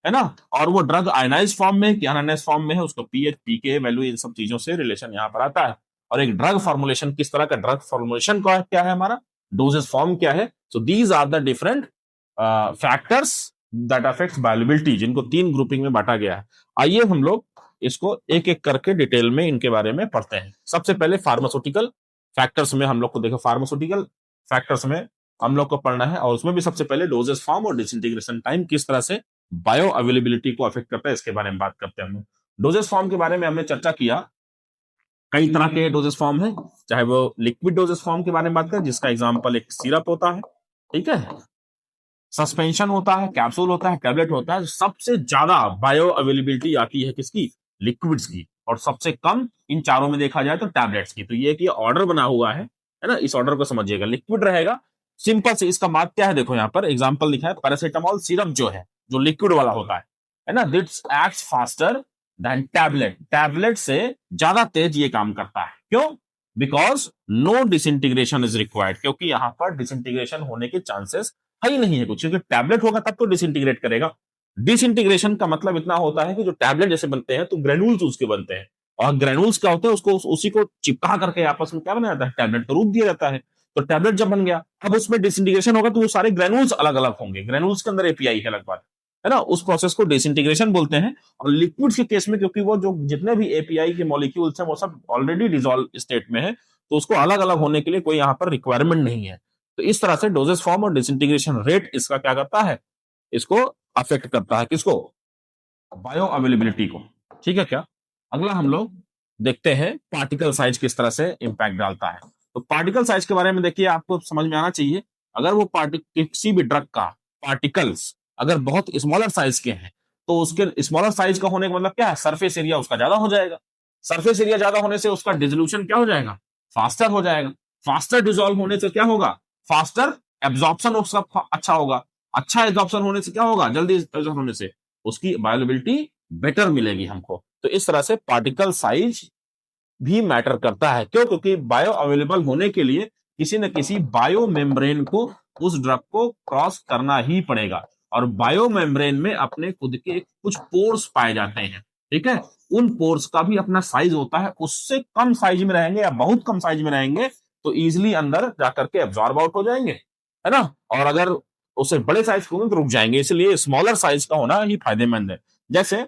है ना, और वो ड्रग आयनाइज फॉर्म में कि अनआयनाइज फॉर्म में है, उसका पीएच पीके वैल्यू इन सब चीजों से रिलेशन यहाँ पर आता है। और एक ड्रग फॉर्मुलेशन, किस तरह का ड्रग फॉर्मुलेशन का क्या है हमारा, डोजेस फॉर्म क्या है, so these are the different factors that affects bioavailability, जिनको 3 ग्रुपिंग में बांटा गया है। आइए हम लोग इसको एक एक करके डिटेल में इनके बारे में पढ़ते हैं। सबसे पहले फार्मास्यूटिकल फैक्टर्स में हम लोग को देखो, फार्मास्यूटिकल फैक्टर्स में हम लोग को पढ़ना है, और उसमें भी सबसे पहले डोजेस फॉर्म और डिसइंटीग्रेशन टाइम किस तरह से बायो अवेलेबिलिटी को अफेक्ट करता है इसके बारे में बात करते हैं हम लोग। डोजेस फॉर्म के बारे में हमने चर्चा किया कई तरह के डोजेस फॉर्म है, चाहे वो लिक्विड डोजेस फॉर्म के बारे में बात करें जिसका एग्जांपल एक सिरप होता है, ठीक है, सस्पेंशन होता है, कैप्सूल होता है, टैबलेट होता है। सबसे ज्यादा बायो अवेलेबिलिटी आती है किसकी? लिक्विड्स की। और सबसे कम इन चारों में देखा जाए तो टैबलेट्स की। तो ये कि ऑर्डर बना हुआ है ना, इस ऑर्डर को समझिएगा। लिक्विड रहेगा, सिंपल से इसका मार्क क्या है देखो, यहाँ पर एग्जांपल लिखा है, पैरासिटामोल सिरप जो है, जो लिक्विड वाला होता है ना, it's acts faster than tablet. Tablet से ज्यादा तेज ये काम करता है। क्यों? Because no disintegration is required, क्योंकि यहां पर डिसइंटीग्रेशन होने के चांसेस है ही नहीं है कुछ, क्योंकि टैबलेट होगा तब तो डिसइंटीग्रेट करेगा। डिसइंटीग्रेशन का मतलब इतना होता है कि जो टैबलेट जैसे बनते हैं तो ग्रेनुल्स उसके बनते हैं, और ग्रेनुल्स क्या होते हैं, उसको उसी को चिपका करके आपस में क्या बनाया जाता है, टैबलेट का रूप दिया जाता है। तो टैबलेट जब बन गया, अब उसमें डिसइंटीग्रेशन होगा तो वो सारे ग्रेनुल्स अलग अलग होंगे, ग्रेनुल्स के अंदर एपीआई है लगभग, है ना, उस प्रोसेस को डिसइंटीग्रेशन बोलते हैं। और लिक्विड्स के केस में, क्योंकि वो जो जितने भी एपीआई के मॉलिक्यूल्स हैं वो सब ऑलरेडी डिसॉल्व स्टेट में है, तो उसको अलग अलग होने के लिए कोई यहाँ पर रिक्वायरमेंट नहीं है। तो इस तरह से डोजेस फॉर्म और डिसइंटीग्रेशन रेट इसका क्या करता है, इसको अफेक्ट करता है, किसको? बायो अवेलेबिलिटी को। ठीक है क्या? अगला हम लोग देखते हैं पार्टिकल साइज किस तरह से इंपैक्ट डालता है। तो पार्टिकल साइज के बारे में देखिए, आपको समझ में आना चाहिए। अगर वो किसी भी ड्रग का पार्टिकल्स अगर बहुत स्मॉलर साइज के हैं, तो उसके स्मॉलर साइज का होने का मतलब क्या है, सरफेस एरिया उसका ज्यादा हो जाएगा। सरफेस एरिया ज्यादा होने से उसका डिसोल्यूशन क्या हो जाएगा, फास्टर हो जाएगा। फास्टर डिसॉल्व होने से क्या होगा, फास्टर एब्जॉर्प्शन उसका अच्छा होगा। अच्छा एब्जॉर्प्शन होने से क्या होगा, जल्दी एब्जॉर्ब होने से उसकी बायोअवेलेबिलिटी बेटर मिलेगी हमको। तो इस तरह से पार्टिकल साइज भी मैटर करता है। क्यों? क्योंकि बायो अवेलेबल होने के लिए किसी न किसी बायो मेम्ब्रेन को उस ड्रग को क्रॉस करना ही पड़ेगा। और बायो मेम्ब्रेन में अपने खुद के कुछ पोर्स पाए जाते हैं, ठीक है, उन पोर्स का भी अपना साइज होता है। उससे कम साइज में रहेंगे या बहुत कम साइज में रहेंगे तो इजिली अंदर जाकर के एब्जॉर्ब आउट हो जाएंगे, है ना। और अगर उससे बड़े साइज के होंगे तो रुक जाएंगे, इसलिए स्मॉलर साइज का होना ही फायदेमंद है। जैसे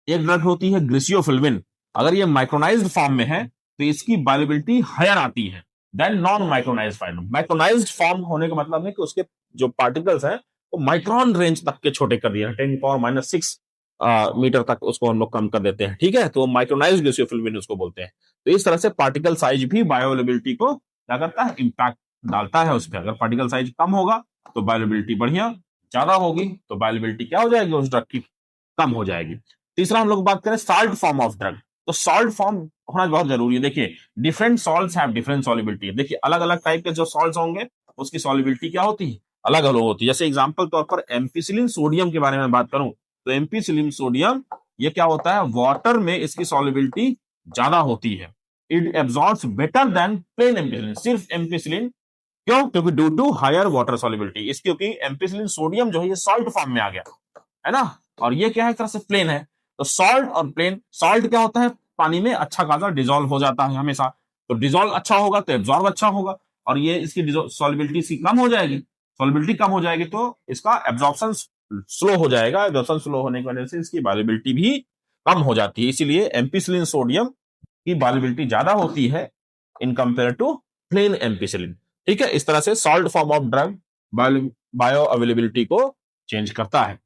एक ड्रग होती है ग्लिसियोफिल्मिन, अगर ये माइक्रोनाइज्ड फॉर्म में है तो इसकी बायोअवेलेबिलिटी हायर आती है than non micronized form. Micronized form होने का मतलब है कि उसके जो पार्टिकल्स हैं वो माइक्रोन रेंज तक के छोटे कर दिए, 10⁻⁻⁶ मीटर तक उसको हम लोग कम कर देते हैं, ठीक है। तो माइक्रोनाइज्ड ग्लिसियोफिल्मिन उसको बोलते हैं। तो इस तरह से पार्टिकल साइज भी बायोअवेलेबिलिटी को क्या करता है, इंपैक्ट डालता है उस पर। अगर पार्टिकल साइज कम होगा तो बायोअवेलेबिलिटी बढ़िया, ज्यादा होगी तो बायोअवेलेबिलिटी क्या हो जाएगी, उस ड्रग की कम हो जाएगी। तीसरा हम लोग बात करें सॉल्ट फॉर्म ऑफ ड्रग। तो सॉल्ट फॉर्म होना बहुत जरूरी है। देखिए different salts have different solubility. देखिए अलग अलग टाइप के जो सॉल्ट्स होंगे उसकी सॉल्युबिलिटी क्या होती है, अलग अलग होती है। जैसे एग्जांपल तौर पर एम्पिसिलिन सोडियम के बारे में बात करूं तो एम्पिसिलिन सोडियम ये क्या होता है, वाटर में इसकी सॉल्युबिलिटी ज्यादा होती है। It absorbs better than plain ampicillin. सिर्फ एम्पिसिलिन, क्यों? क्योंकि due to higher water solubility. इस क्योंकि एम्पिसिलिन सोडियम जो है ये सॉल्ट फॉर्म में आ गया, है ना, और ये क्या है, एक तरह से प्लेन है। तो सॉल्ट और प्लेन, सॉल्ट क्या होता है, पानी में अच्छा खासा डिजोल्व हो जाता है हमेशा। तो डिजोल्व अच्छा होगा तो एब्जॉर्ब अच्छा होगा, और ये इसकी सॉल्युबिलिटी इसकी कम हो जाएगी। सॉल्युबिलिटी कम हो जाएगी तो इसका एब्जॉर्प्शन स्लो हो जाएगा। एब्जॉर्प्शन स्लो होने की वजह से इसकी बायोअवेलेबिलिटी भी कम हो जाती है। इसीलिए एम्पिसिलिन सोडियम की बायोअवेलेबिलिटी ज्यादा होती है in compare to plain ampicillin. ठीक है, इस तरह से salt form of drug bio availability को चेंज करता है।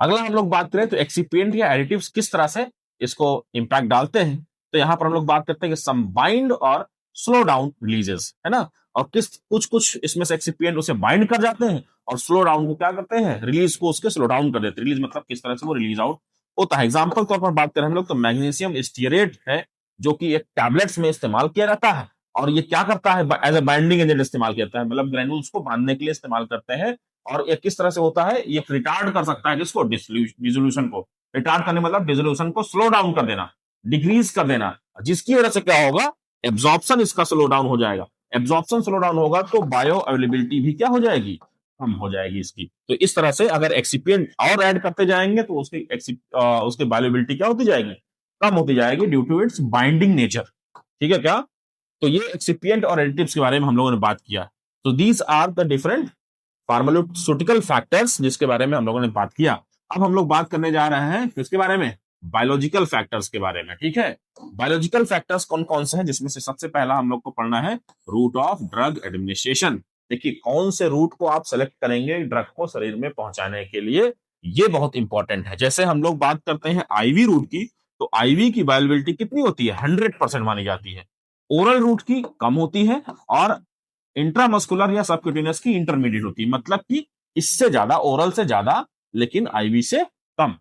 अगला हम लोग बात करें तो एक्सिपिएंट या एडिटिव्स किस तरह से इसको इंपैक्ट डालते हैं। तो यहां पर हम लोग बात करते हैं कि सम बाइंड और स्लो डाउन रिलीजेस, है ना, और कुछ कुछ इसमें से एक्सिपिएंट उसे बाइंड कर जाते हैं और स्लो डाउन को क्या करते हैं, रिलीज को उसके स्लो डाउन कर देते हैं। रिलीज मतलब किस तरह से वो रिलीज आउट होता है। एग्जाम्पल तौर पर बात करें हम लोग तो मैग्नीशियम स्टीरेट है, जो कि एक टैबलेट्स में इस्तेमाल किया जाता है, और ये क्या करता है, एज ए बाइंडिंग एजेंट इस्तेमाल किया जाता है, मतलब ग्रेनुल्स को बांधने के लिए इस्तेमाल करते हैं। और ये किस तरह से होता है, ये रिटार्ड कर सकता है जिसको, डिसोल्यूशन को। रिटार्ड करने मतलब डिसोल्यूशन को स्लो डाउन कर देना, डिक्रीज कर देना, जिसकी वजह से क्या होगा, एब्जॉर्प्शन इसका स्लो डाउन हो जाएगा। एब्जॉर्प्शन स्लो डाउन होगा तो बायो अवेलेबिलिटी भी क्या हो जाएगी, कम हो जाएगी इसकी। तो इस तरह से अगर एक्सिपिएंट और ऐड करते जाएंगे तो उसकी बायोअवेलेबिलिटी क्या होती जाएगी, कम होती जाएगी due to its binding nature. ठीक है क्या? तो ये एक्सिपिएंट और एडिटिव्स के बारे में हम लोगों ने बात किया। तो these are the different pharmaceutical factors जिसके बारे में हम लोगों ने बात किया। अब हम लोग बात करने जा रहे हैं किसके बारे में, बायोलॉजिकल फैक्टर्स के बारे में। ठीक है, बायोलॉजिकल फैक्टर्स कौन कौन से हैं, जिसमें से सबसे पहला हम लोग को पढ़ना है रूट ऑफ ड्रग एडमिनिस्ट्रेशन। देखिए कौन से रूट को आप सेलेक्ट करेंगे ड्रग को शरीर में पहुंचाने के लिए, ये बहुत इंपॉर्टेंट है। जैसे हम लोग बात करते हैं आईवी रूट की, तो आईवी की बायोअवेलेबिलिटी कितनी होती है? 100% मानी जाती है। ओरल रूट की कम होती है और इंट्रामस्कुलर या सबक्यूटेनियस की इंटरमीडिएट होती है, मतलब कि इससे ज्यादा, ओरल से ज्यादा लेकिन आईवी से कम।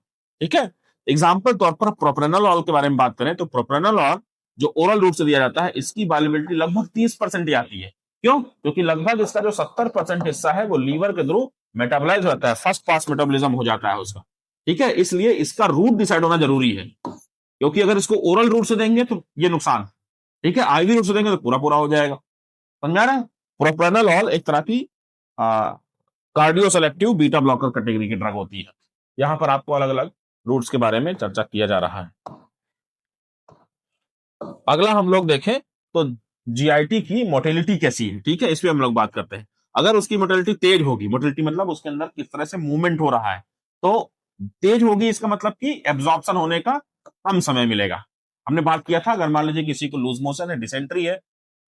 ठीक है, एग्जाम्पल तौर पर प्रोप्रेनोलॉल के बारे में बात करें तो प्रोप्रेनोलॉल जो ओरल रूट से दिया जाता है इसकी बायोअवेलेबिलिटी लगभग 30% ही आती है। क्यों? क्योंकि लगभग इसका जो 70% हिस्सा है वो लीवर के थ्रू मेटाबोलाइज हो जाता है, फर्स्ट पास मेटाबॉलिज्म हो जाता है उसका। ठीक है, इसलिए इसका रूट डिसाइड होना जरूरी है, क्योंकि अगर इसको ओरल रूट से देंगे तो ये नुकसान, ठीक है, आईवी रूट से देंगे तो पूरा पूरा हो जाएगा। समझा रहे हैं? प्रोप्रेनोलॉल एक तरह की cardio selective beta blocker category की ड्रग होती है। यहां पर आपको अलग अलग रूट्स के बारे में चर्चा किया जा रहा है। अगला हम लोग देखें तो जीआईटी की मोटिलिटी कैसी है। ठीक है, इस पे हम लोग बात करते हैं। अगर उसकी मोटिलिटी तेज होगी, मोटिलिटी मतलब उसके अंदर किस तरह से मूवमेंट हो रहा है, तो तेज होगी इसका मतलब कि एब्जॉर्प्शन होने का कम समय मिलेगा। हमने बात किया था, अगर मान लीजिए किसी को लूज मोशन है, डिसेंट्री है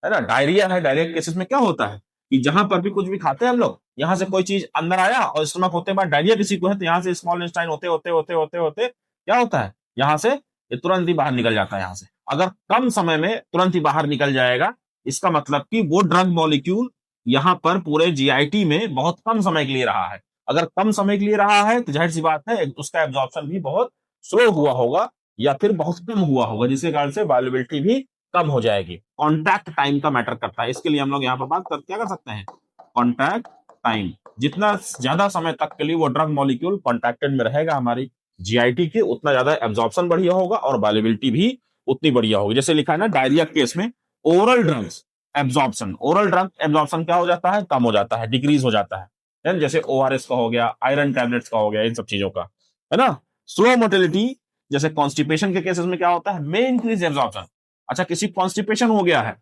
ना, डायरिया है, डायरिया के केसेस में क्या होता है कि जहां पर भी कुछ भी खाते हैं हम लोग, यहां से कोई चीज अंदर आया और स्टमक होते बाद डायरिया किसी को है, तो यहां से स्मॉल इंटेस्टाइन होते होते होते होते होते क्या होता है, यहां से ये तुरंत ही बाहर निकल जाता है। यहां से अगर कम समय में तुरंत ही बाहर निकल जाएगा, इसका मतलब कि वो ड्रग मॉलिक्यूल यहां पर पूरे जीआईटी में बहुत कम समय के लिए रहा है। अगर कम समय के लिए रहा है तो जाहिर सी बात है उसका एब्जॉर्प्शन भी बहुत स्लो हुआ होगा या फिर बहुत कम हुआ होगा, जिसके कारण से बायोअवेलेबिलिटी भी कम हो जाएगी। कॉन्टैक्ट टाइम का मैटर करता है, इसके लिए हम लोग यहाँ पर बात कर क्या कर सकते हैं, कॉन्टैक्ट टाइम। जितना ज्यादा समय तक के लिए वो ड्रग मॉलिक्यूल कॉन्टैक्टेड में रहेगा हमारी जीआईटी के, उतना ज्यादा एब्जॉर्प्शन बढ़िया होगा और बायोअवेलेबिलिटी भी उतनी बढ़िया होगी। जैसे लिखा है ना डायरिया केस में oral drugs absorption, oral drug absorption क्या हो जाता है, कम हो जाता है, डिक्रीज हो जाता है। जैसे ओआरएस का हो गया, आयरन टैबलेट्स का हो गया, इन सब चीजों का, है ना। स्लो मोटिलिटी जैसे कॉन्स्टिपेशन के केसेस में क्या होता है, में इंक्रीज एब्जॉर्प्शन। अच्छा, किसी कॉन्स्टिपेशन हो गया है,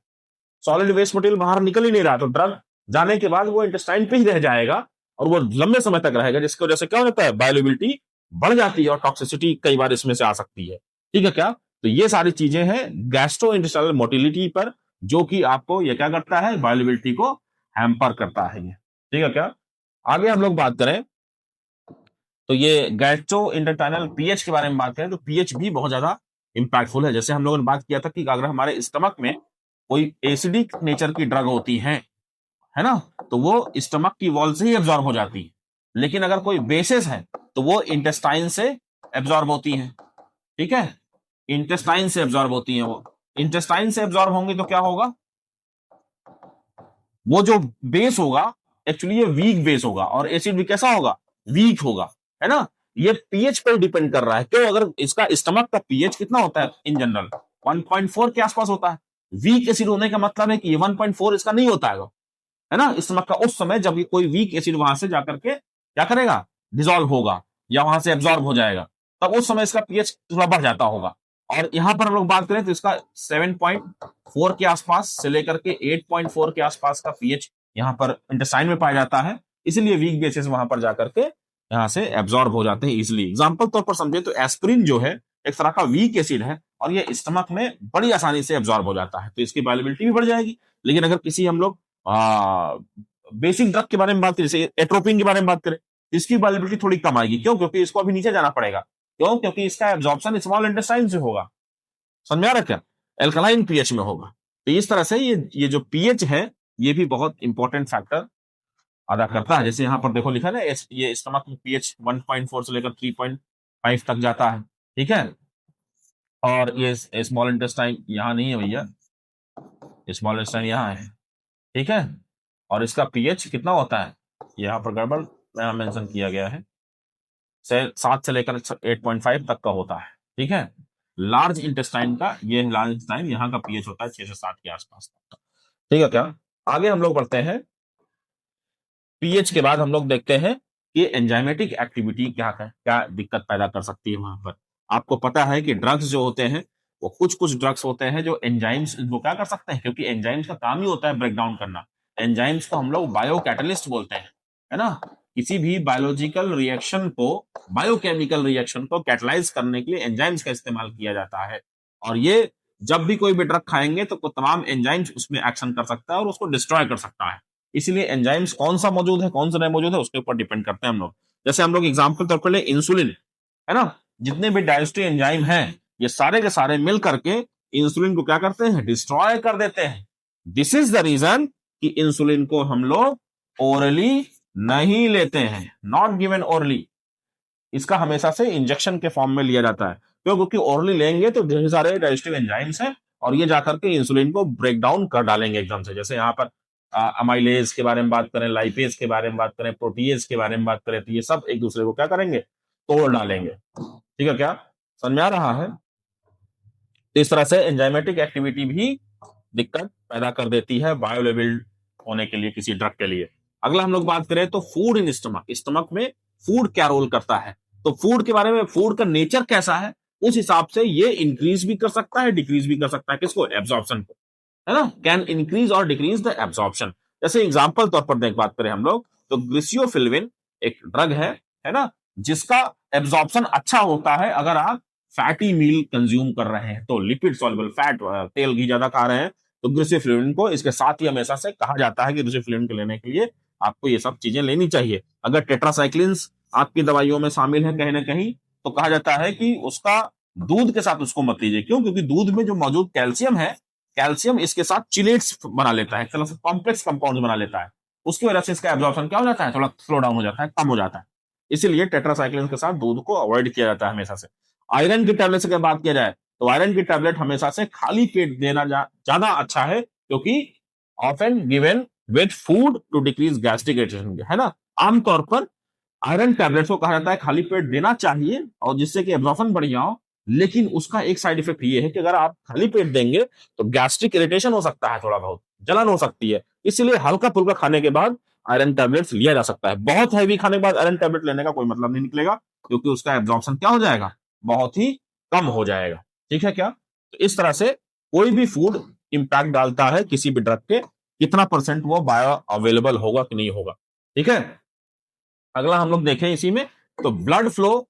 सॉलिड वेस्ट मटेरियल बाहर निकल ही नहीं रहा, तो ड्रग जाने के बाद वो इंटेस्टाइन पे ही रह जाएगा और वो लंबे समय तक रहेगा, जिसकी वजह से क्या होता है, बायोअवेलेबिलिटी बढ़ जाती है और टॉक्सिसिटी कई बार इसमें से आ सकती है। ठीक है क्या? तो ये सारी चीजें हैं गैस्ट्रो इंटेस्टाइनल मोटिलिटी पर, जो कि आपको ये क्या करता है, बायोअवेलेबिलिटी को हैम्पर करता है ये। ठीक है क्या? आगे हम लोग बात करें तो ये गैस्ट्रो इंटेस्टाइनल पीएच के बारे में बात करें तो पीएच भी बहुत ज्यादा इंपैक्टफुल है। जैसे हम लोगों ने बात किया था कि अगर हमारे स्टमक में कोई एसिडिक नेचर की ड्रग होती है ना, तो वो स्टमक की वॉल से ही एब्जॉर्ब हो जाती है। लेकिन अगर कोई बेसिस है तो वो इंटेस्टाइन से एब्जॉर्ब होती है। ठीक है, इंटेस्टाइन से एब्जॉर्ब होती है। वो इंटेस्टाइन से एब्जॉर्ब होंगे तो क्या होगा, वो जो बेस होगा एक्चुअली ये वीक बेस होगा और एसिड भी कैसा होगा, वीक होगा, है ना। ये पीएच पर डिपेंड कर रहा है। क्यों? अगर इसका स्टमक का पीएच कितना होता है इन जनरल, 1.4 के आसपास होता है। वीक एसिड होने का मतलब है कि ये 1.4 इसका नहीं होता है ना, स्टमक का उस समय जब ये कोई वीक एसिड वहां से जाकर के क्या करेगा, डिसॉल्व होगा या वहां से एब्जॉर्ब हो जाएगा, तब उस समय इसका पीएच थोड़ा बढ़ जाता होगा। और यहां पर हम लोग बात करें तो इसका 7.4 के आसपास से लेकर के 8.4 के आसपास का पीएच यहां पर इंटेस्टाइन में पाया जाता है। इसलिए वीक बेसिस वहां पर जाकर के यहां से एब्जॉर्ब हो जाते हैं इजिली। एग्जाम्पल तौर पर समझे तो एस्पिरिन जो है एक तरह का वीक एसिड है और ये स्टमक में बड़ी आसानी से एब्जॉर्ब हो जाता है, तो इसकी बायोअवेलेबिलिटी भी बढ़ जाएगी। लेकिन अगर किसी हम लोग बेसिक ड्रग के बारे में बात करें, जैसे एट्रोपिन के बारे में बात करें, इसकी बायोअवेलेबिलिटी थोड़ी कम आएगी। क्यों? क्योंकि इसको अभी नीचे जाना पड़ेगा। क्यों? क्योंकि इसका एब्जॉर्प्शन स्मॉल इंटेस्टाइन से होगा। समझ में आ रहा है क्या? एल्कलाइन पीएच में होगा। तो इस तरह से ये जो पीएच है ये भी बहुत इंपॉर्टेंट फैक्टर अदा करता है। जैसे यहाँ पर देखो लिखा है ना, ये स्टमक में पीएच 1.4 से लेकर 3.5 तक जाता है। ठीक है, और ये स्मॉल इंटेस्टाइन यहाँ नहीं है भैया, स्मॉल इंटेस्टाइन यहाँ है। ठीक है, और इसका पीएच कितना होता है, यहाँ पर गड़बड़ यहाँ मेंशन किया गया है, 7 से लेकर 8.5 तक का होता है। ठीक है, लार्ज इंटेस्टाइन का, ये लार्ज इंटेस्टाइन यहाँ का पीएच होता है 6 से 7 के आसपास तक। ठीक है क्या? आगे हम लोग बढ़ते हैं। पीएच के बाद हम लोग देखते हैं कि एंजाइमेटिक एक्टिविटी क्या है, क्या दिक्कत पैदा कर सकती है वहां पर। आपको पता है कि ड्रग्स जो होते हैं वो कुछ ड्रग्स होते हैं जो एंजाइम्स वो क्या कर सकते हैं, क्योंकि एंजाइम्स का काम ही होता है ब्रेक डाउन करना। एंजाइम्स को हम लोग बायो कैटलिस्ट बोलते हैं, है ना। किसी भी बायोलॉजिकल रिएक्शन को, बायोकेमिकल रिएक्शन को कैटलाइज करने के लिए एंजाइम्स का इस्तेमाल किया जाता है। और ये जब भी कोई भी ड्रग खाएंगे तो तमाम एंजाइम्स उसमें एक्शन कर सकता है और उसको डिस्ट्रॉय कर सकता है। इसलिए एंजाइम्स कौन सा मौजूद है कौन सा नहीं मौजूद है उसके ऊपर डिपेंड करते हैं हम लोग। जैसे हम लोग एग्जाम्पल तौर पर ले इंसुलिन, है ना, जितने भी डाइजेस्टिव एंजाइम हैं ये सारे के सारे मिल करके इंसुलिन को क्या करते हैं, डिस्ट्रॉय कर देते हैं। दिस इज द रीजन कि इंसुलिन को हम लोग ओरली नहीं लेते हैं, नॉट गिवन ओरली। इसका हमेशा से इंजेक्शन के फॉर्म में लिया जाता है। क्यों? क्योंकि ओरली लेंगे तो ढेर सारे डाइजेस्टिव एंजाइम्स हैं और ये जाकर के इंसुलिन को ब्रेक डाउन कर डालेंगे एकदम से। जैसे यहाँ पर अमाइलेज के बारे में बात करें, लाइपेज के बारे में बात करें, प्रोटीएज के बारे में बात करें, तो ये सब एक दूसरे को क्या करेंगे, तोड़ डालेंगे। ठीक है, क्या समझ में आ रहा है? तो इस तरह से एंजाइमेटिक एक्टिविटी भी दिक्कत पैदा कर देती है बायोअवेलेबल होने के लिए किसी ड्रग के लिए। अगला हम लोग बात करें तो फूड इन स्टमक, स्टमक में फूड क्या रोल करता है। तो फूड के बारे में, फूड का नेचर कैसा है, उस हिसाब से ये इंक्रीज भी कर सकता है, डिक्रीज भी कर सकता है। किसको? एब्जॉर्प्शन को, है ना। कैन इंक्रीज और डिक्रीज द एब्जॉर्प्शन। जैसे एग्जांपल तौर पर बात करें हम लोग तो ग्लिसियोफिल्विन एक ड्रग है ना, जिसका एब्जॉर्प्शन अच्छा होता है अगर आप फैटी मील कंज्यूम कर रहे हैं, तो लिपिड सॉल्युबल फैट, तेल घी ज्यादा खा रहे हैं, तो ग्लिसियोफिल्विन को इसके साथ ही हमेशा से कहा जाता है कि ग्लिसियोफिल्विन को लेने के लिए आपको ये सब चीजें लेनी चाहिए। अगर टेट्रासाइक्लिन्स आपकी दवाइयों में शामिल है कहीं ना कहीं, तो कहा जाता है कि उसका दूध के साथ उसको मत लीजिए। क्यों? क्योंकि दूध में जो मौजूद कैल्शियम है, कैल्शियम इसके साथ चिलेट्स बना लेता है, एक तरह से कॉम्प्लेक्स कंपाउंड बना लेता है। उसकी वजह से इसका एब्जॉर्प्शन क्या हो जाता है, थोड़ा स्लो डाउन हो जाता है, कम हो जाता है। इसीलिए टेट्रासाइक्लिन के साथ दूध को अवॉइड किया जाता है हमेशा से। आयरन की टैबलेट की बात किया जाए तो आयरन की टैबलेट हमेशा से खाली पेट देना ज्यादा अच्छा है, क्योंकि often given with food to decrease gastric irritation, है ना। आमतौर पर आयरन टैबलेट्स को कहा जाता है खाली पेट देना चाहिए और जिससे कि एब्जॉर्प्शन बढ़िया हो। लेकिन उसका एक साइड इफेक्ट ये है कि अगर आप खाली पेट देंगे तो गैस्ट्रिक इरिटेशन हो सकता है, थोड़ा बहुत जलन हो सकती है। इसलिए हल्का फुल्का खाने के बाद आयरन टैबलेट्स लिया जा सकता है। बहुत हैवी खाने के बाद आयरन टैबलेट लेने का कोई मतलब नहीं निकलेगा, क्योंकि उसका एब्जॉर्प्शन क्या हो जाएगा, बहुत ही कम हो जाएगा। ठीक है क्या? तो इस तरह से कोई भी फूड इंपैक्ट डालता है किसी भी ड्रग के, कितना परसेंट वो बायो अवेलेबल होगा कि नहीं होगा। ठीक है, अगला हम लोग देखें इसी में तो blood flow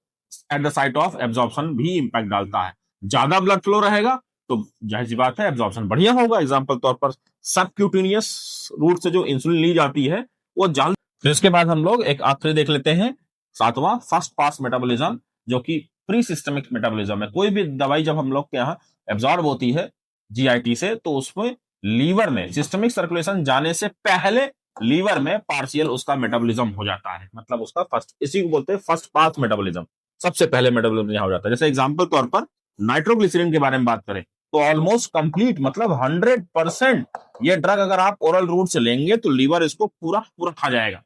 at the site of absorption भी इंपैक्ट डालता है। ज्यादा ब्लड फ्लो रहेगा तो जाहिर सी बात है एब्जॉर्प्शन बढ़िया होगा। एग्जांपल तौर पर सबक्यूटेनियस रूट से जो इंसुलिन ली जाती है वो जल्द। फिर इसके बाद हम लोग एक आखिरी देख लेते हैं, सातवां फर्स्ट पास मेटाबॉलिज्म, जो कि प्री सिस्टमिक मेटाबॉलिज्म है। कोई भी दवाई जब हम लोग के यहाँ एब्जॉर्ब होती है जीआईटी से, तो उसमें लीवर में सिस्टमिक सर्कुलेशन जाने से पहले लीवर में पार्शियल उसका मेटाबॉलिज्म हो जाता है। मतलब उसका फर्स्ट, इसी को बोलते हैं फर्स्ट पास मेटाबॉलिज्म, सबसे पहले मेटाबॉलिज्म यहाँ हो जाता है। जैसे एग्जांपल तौर पर नाइट्रोग्लिसरीन के बारे में बात करें तो ऑलमोस्ट कंप्लीट, मतलब 100% ये ड्रग अगर आप ओरल रूट से लेंगे तो लीवर इसको पूरा पूरा खा जाएगा,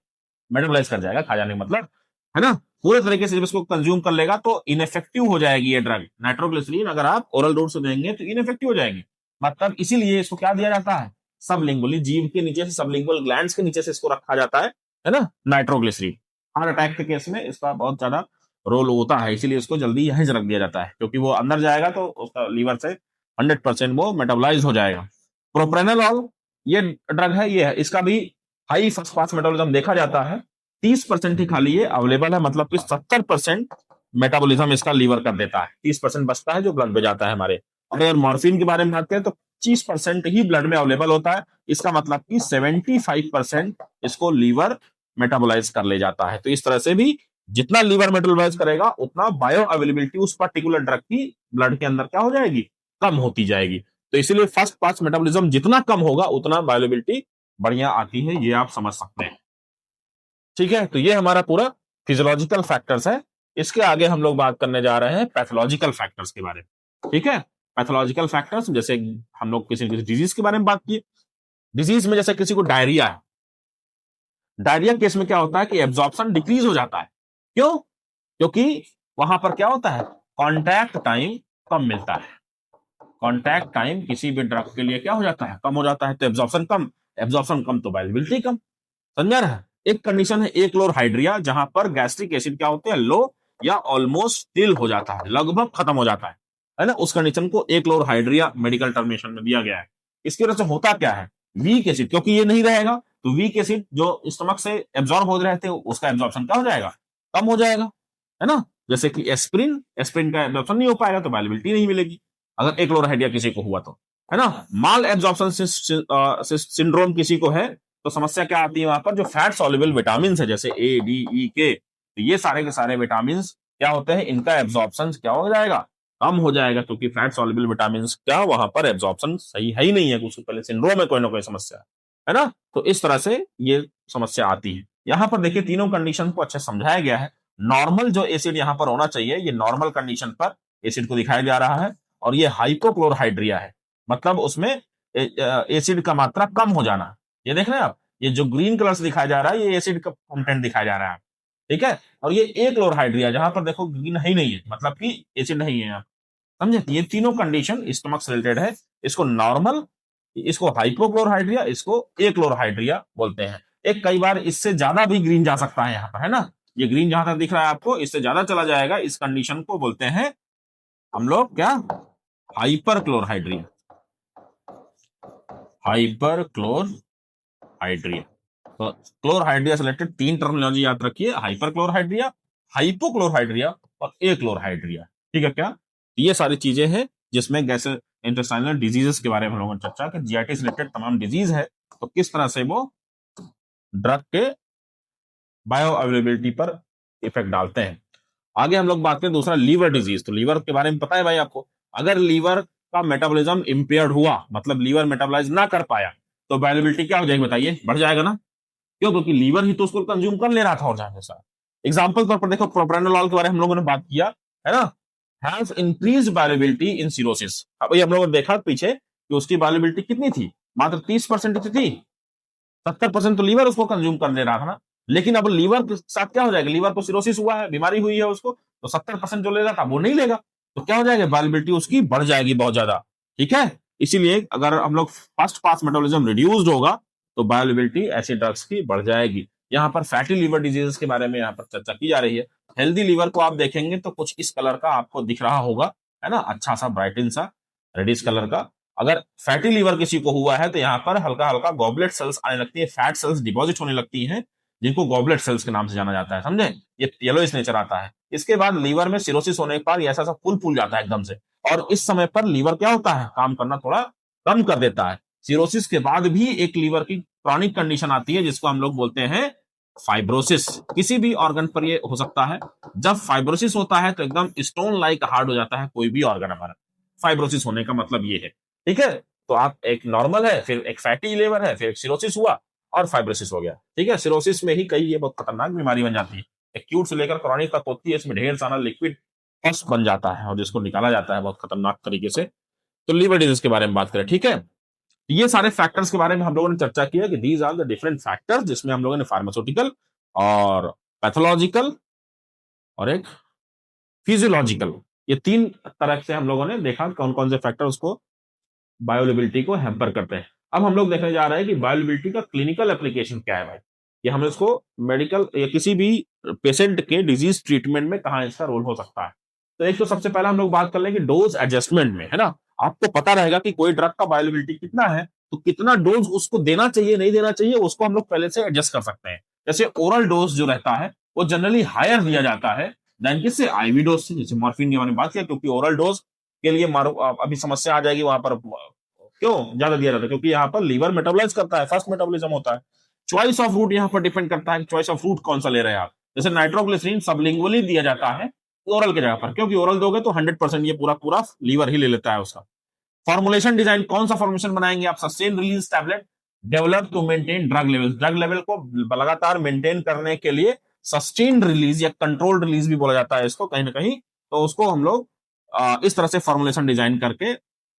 मेटाबोलाइज कर जाएगा। खा जाने का मतलब, है ना, पूरे तरीके से जब इसको कंज्यूम कर लेगा तो इनफेक्टिव हो जाएगी ये ड्रग। नाइट्रोग्लिसरीन अगर आप ओरल रूट से देंगे तो इनफेक्टिव हो जाएगी। मतलब इसीलिए इसको क्या दिया जाता है, सबलिंगुअली, जीभ के नीचे से, सबलिंगुअल ग्लैंड्स के नीचे से इसको रखा जाता है ना, नाइट्रोग्लिसरीन। हार्ट अटैक के केस में इसका बहुत ज्यादा रोल होता है, इसीलिए इसको जल्दी यहीं से रख दिया जाता है, क्योंकि वो अंदर जाएगा तो उसका लीवर से 100% वो मेटाबोलाइज हो जाएगा। प्रोप्रेनोलॉल ये ड्रग है, ये है, इसका भी हाई फर्स्ट पास मेटाबॉलिज्म देखा जाता है। 30% ही खाली ये अवेलेबल है, मतलब कि 70% मेटाबॉलिज्म इसका लीवर कर देता है, 30% बचता है जो ब्लड में जाता है हमारे। और अगर मॉर्फिन के बारे में बात करें तो 25% ही ब्लड में अवेलेबल होता है। इसका मतलब कि 75% इसको लीवर मेटाबोलाइज कर ले जाता है। तो इस तरह से भी जितना लीवर मेटाबोलाइज करेगा उतना बायो अवेलेबिलिटी उस पर्टिकुलर ड्रग की ब्लड के अंदर क्या हो जाएगी, कम होती जाएगी। तो इसीलिए फर्स्ट पास मेटाबॉलिज्म जितना कम होगा उतना बायोअवेलेबिलिटी बढ़िया आती है, ये आप समझ सकते हैं। ठीक है, तो ये हमारा पूरा फिजियोलॉजिकल फैक्टर्स है। इसके आगे हम लोग बात करने जा रहे हैं पैथोलॉजिकल फैक्टर्स के बारे में। ठीक है, पैथोलॉजिकल फैक्टर्स, जैसे हम लोग किसी डिजीज के बारे में बात की। डिजीज में जैसे किसी को डायरिया है, डायरिया केस में क्या होता है कि एब्जॉर्प्शन डिक्रीज हो जाता है। क्यों? क्योंकि वहां पर क्या होता है, कॉन्टैक्ट टाइम कम मिलता है। कॉन्टैक्ट टाइम किसी भी ड्रग के लिए क्या हो जाता है, कम हो जाता है। तो एब्जॉर्प्शन कम, एब्जॉर्प्शन कम तो बायोअवेलेबिलिटी कम। समझा रहा है? एक कंडीशन है एक्लोरहाइड्रिया, जहां पर गैस्ट्रिक एसिड क्या होते हैं, लो या ऑलमोस्ट नील हो जाता है, लगभग खत्म हो जाता है ना। उस कंडीशन को एक्लोरहाइड्रिया मेडिकल टर्मिनेशन में दिया गया है। इसकी वजह से होता क्या है, वीक एसिड, क्योंकि ये नहीं रहेगा तो वीक एसिड जो स्टमक से एब्जॉर्ब हो रहे थे उसका एब्जॉर्प्शन क्या हो जाएगा, कम हो जाएगा, है ना। जैसे कि एस्प्रिन, एस्प्रिन का एब्जॉर्प्शन नहीं हो पाएगा तो बायोअवेलेबिलिटी नहीं मिलेगी अगर एक्लोरहाइड्रिया किसी को हुआ तो, है ना। माल एब्जॉर्प्शन सिंड्रोम किसी को है तो समस्या क्या आती है, वहां पर जो फैट सॉल्युबल विटामिन है जैसे ए डी ई के, तो ये सारे के सारे विटामिन क्या होते हैं, इनका एब्जॉर्प्शन क्या हो जाएगा, कम हो जाएगा, क्योंकि फैट सॉल्युबल विटामिन का वहां पर एब्जॉर्प्शन सही है ही नहीं है, उससे पहले सिंड्रोम में कोई ना कोई समस्या है ना। तो इस तरह से ये समस्या आती है। यहाँ पर देखिए तीनों कंडीशन को अच्छे समझाया गया है। नॉर्मल जो एसिड यहाँ पर होना चाहिए, ये नॉर्मल कंडीशन पर एसिड को दिखाया जा रहा है, और ये हाइपोक्लोरहाइड्रिया है, मतलब उसमें एसिड का मात्रा कम हो जाना। ये देख रहे हैं आप, ये जो ग्रीन कलर से दिखाया जा रहा है ये एसिड का कंटेंट दिखाया जा रहा है, ठीक है। और ये ए क्लोरहाइड्रिया, जहां पर देखो ग्रीन है ही नहीं है, मतलब कि एसिड नहीं है यहाँ, समझे। तो ये तीनों कंडीशन स्टमक से रिलेटेड है। इसको नॉर्मल, इसको हाइपोक्लोरहाइड्रिया, इसको ए क्लोरहाइड्रिया बोलते हैं। एक कई बार इससे ज्यादा भी ग्रीन जा सकता है यहाँ पर, है ना। ये ग्रीन जहां तक दिख रहा है आपको, इससे ज्यादा चला जाएगा, इस कंडीशन को बोलते हैं हम लोग क्या, हाइपर क्लोरहाइड्रिया, हाइपर क्लोरहाइड्रिया। तो क्लोरहाइड्रिया से रिलेटेड तीन टर्मिनोलॉजी याद रखिए, हाइपर क्लोरहाइड्रिया, हाइपोक्लोरहाइड्रिया और ए क्लोरहाइड्रिया, ठीक है क्या। ये सारी चीजें हैं जिसमें गैस्ट्रोइंटेस्टाइनल डिजीजेस के बारे में हम लोगों ने चर्चा कि जीआईटी से रिलेटेड तमाम डिजीज है, तो किस तरह से वो ड्रग के बायो अवेलेबिलिटी पर इफेक्ट डालते हैं। आगे हम लोग बात करें दूसरा, लीवर डिजीज। तो लीवर के बारे में पता है भाई आपको, अगर लीवर का मेटाबॉलिज्म इंपेयर्ड हुआ, मतलब लीवर मेटाबोलाइज ना कर पाया, तो बायोअवेलेबिलिटी क्या हो जाएगी बताइए, बढ़ जाएगा ना। क्यों, क्योंकि लीवर ही तो उसको कंज्यूम कर ले रहा था और जाने सा। एग्जाम्पल तौर पर देखो, प्रोप्रानोलॉल के बारे में हम लोगों ने बात किया है ना, has increase bioavailability in cirrhosis. अब हम लोगों ने देखा पीछे कि उसकी बायोअवेलेबिलिटी कितनी थी, मात्र 30% थी। 70% तो लीवर उसको कंज्यूम कर ले रहा था ना। लेकिन अब लीवर के साथ क्या हो जाएगा, लीवर को सिरोसिस हुआ है, बीमारी हुई है उसको, तो 70% जो ले रहा था वो नहीं लेगा, तो क्या हो जाएगा, बायोअवेलेबिलिटी उसकी बढ़ जाएगी बहुत ज्यादा, ठीक है। इसीलिए अगर हम लोग फर्स्ट पास मेटाबॉलिज्म रिड्यूस्ड होगा तो बायोअवेलेबिलिटी ऐसे ड्रग्स की बढ़ जाएगी। यहाँ पर फैटी लीवर डिजीज के बारे में यहाँ पर चर्चा की जा रही है। हेल्दी लीवर को आप देखेंगे तो कुछ इस कलर का आपको दिख रहा होगा, है ना, अच्छा सा ब्राइटन सा रेडिश कलर का। अगर फैटी लीवर किसी को हुआ है तो यहाँ पर हल्का हल्का गॉबलेट सेल्स आने लगती है, फैट सेल्स डिपॉजिट होने लगती हैं, जिनको गॉबलेट सेल्स के नाम से जाना जाता है, समझे। ये येलोइश नेचर आता है। इसके बाद लीवर में सिरोसिस होने के बाद ऐसा सा फूल फूल जाता है एकदम से, और इस समय पर लीवर क्या होता है, काम करना थोड़ा कम कर देता है। सिरोसिस के बाद भी एक लीवर की क्रॉनिक कंडीशन आती है जिसको हम लोग बोलते हैं फाइब्रोसिस। किसी भी ऑर्गन पर ये हो सकता है। जब फाइब्रोसिस होता है तो एकदम स्टोन लाइक हार्ड हो जाता है कोई भी ऑर्गन हमारा। फाइब्रोसिस होने का मतलब ये है, ठीक है। तो आप एक नॉर्मल है, फिर एक फैटी लीवर है, फिर एक सिरोसिस हुआ और फाइब्रोसिस हो गया, ठीक है। सिरोसिस में ही कई ये बहुत खतरनाक बीमारी बन जाती है। एक्यूट से लेकर क्रॉनिक तक होती है। इसमें ढेर सारा लिक्विड पस बन जाता है और जिसको निकाला जाता है बहुत खतरनाक तरीके से। तो लीवर डिजीज के बारे में बात करें, ठीक है। ये सारे फैक्टर्स के बारे में हम लोगों ने चर्चा किया कि these are the different factors, जिसमें हम लोगों ने फार्मास्यूटिकल और पैथोलॉजिकल और एक फिजियोलॉजिकल, ये तीन तरह से हम लोगों ने देखा कौन कौन से फैक्टर उसको बायोअवेलेबिलिटी को हैम्पर करते हैं। अब हम लोग देखने जा रहे हैं कि बायोअवेलेबिलिटी का क्लिनिकल एप्लीकेशन क्या है भाई, कि हम इसको मेडिकल या किसी भी पेशेंट के डिजीज ट्रीटमेंट में कहाँ इसका रोल हो सकता है। तो एक तो सबसे पहले हम लोग बात कर लेंगे डोज एडजस्टमेंट में, है ना। आपको पता रहेगा कि कोई ड्रग का बायोअवेलेबिलिटी कितना है, तो कितना डोज उसको देना चाहिए नहीं देना चाहिए उसको हम लोग पहले से एडजस्ट कर सकते हैं। जैसे ओरल डोज जो रहता है वो जनरली हायर दिया जाता है देन किससे, आईवी डोज से। जैसे मॉर्फिन की मैंने बात किया, क्योंकि ओरल डोज के लिए मारो अभी समस्या आ जाएगी वहां पर, क्यों ज्यादा दिया जाता है, क्योंकि यहाँ पर लीवर मेटाबोलाइज करता है, फर्स्ट मेटाबॉलिज्म होता है। चॉइस ऑफ रूट यहाँ पर डिपेंड करता है, चॉइस ऑफ रूट कौन सा ले रहे हैं आप। जैसे नाइट्रोग्लिसरीन सबलिंगुअली दिया जाता है ओरल के जगह पर, क्योंकि ओरल दोगे तो 100% ये पूरा पूरा लीवर ही ले लेता है उसका। फॉर्मुलेशन डिजाइन, कौन सा फॉर्मुलेशन बनाएंगे आप, sustain release tablet develop to maintain drug level, drug level को लगातार मेंटेन करने के लिए सस्टेन रिलीज या कंट्रोल रिलीज भी बोला जाता है इसको कहीं ना कहीं। तो उसको हम लोग इस तरह से फॉर्मुलेशन डिजाइन करके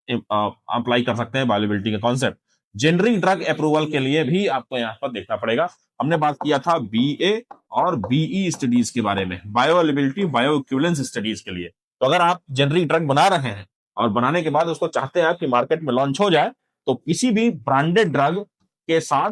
अप्लाई कर सकते हैं बायोअवेलेबिलिटी का कॉन्सेप्ट। जेनरिक ड्रग अप्रूवल के लिए भी आपको यहाँ पर देखना पड़ेगा। हमने बात किया था बीए और बीई स्टडीज के बारे में, बायोअवेलेबिलिटी बायो इक्विवेलेंस स्टडीज के लिए। तो अगर आप जेनरिक ड्रग बना रहे हैं और बनाने के बाद उसको चाहते हैं कि मार्केट में लॉन्च हो जाए, तो किसी भी ब्रांडेड ड्रग के साथ,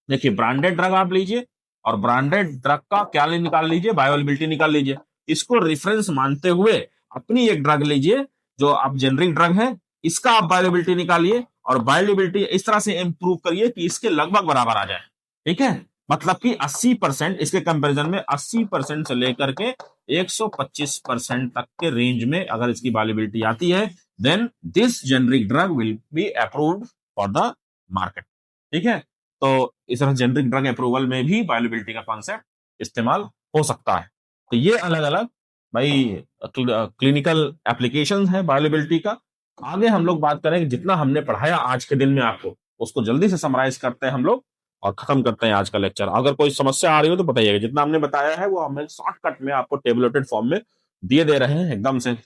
देखिए ब्रांडेड ड्रग आप लीजिए और ब्रांडेड ड्रग का क्या निकाल लीजिए, बायोअवेलेबिलिटी निकाल लीजिए। इसको रेफरेंस मानते हुए अपनी एक ड्रग लीजिए जो आप जेनरिक ड्रग है, इसका आप बायोअवेलेबिलिटी निकालिए और बायोअवेलेबिलिटी इस तरह से इंप्रूव करिए कि इसके लगभग बराबर आ जाए, ठीक है। मतलब कि 80% इसके कंपैरिजन में 80% से लेकर के 125% तक के रेंज में अगर इसकी बायोअवेलेबिलिटी आती है, then this generic drug will be approved for the market, ठीक है। तो इस तरह जेनरिक ड्रग अप्रूवल में भी बायोअवेलेबिलिटी का कॉन्सेप्ट इस्तेमाल हो सकता है। तो ये अलग अलग भाई क्लिनिकल एप्लीकेशन है बायोअवेलेबिलिटी का। आगे हम लोग बात करेंगे, जितना हमने पढ़ाया आज के दिन में आपको, उसको जल्दी से समराइज करते हैं हम लोग और खत्म करते हैं आज का लेक्चर। अगर कोई समस्या आ रही हो तो बताइएगा। जितना हमने बताया है वो हमें शॉर्टकट में आपको टेबलेटेड फॉर्म में दिए दे रहे हैं, एकदम से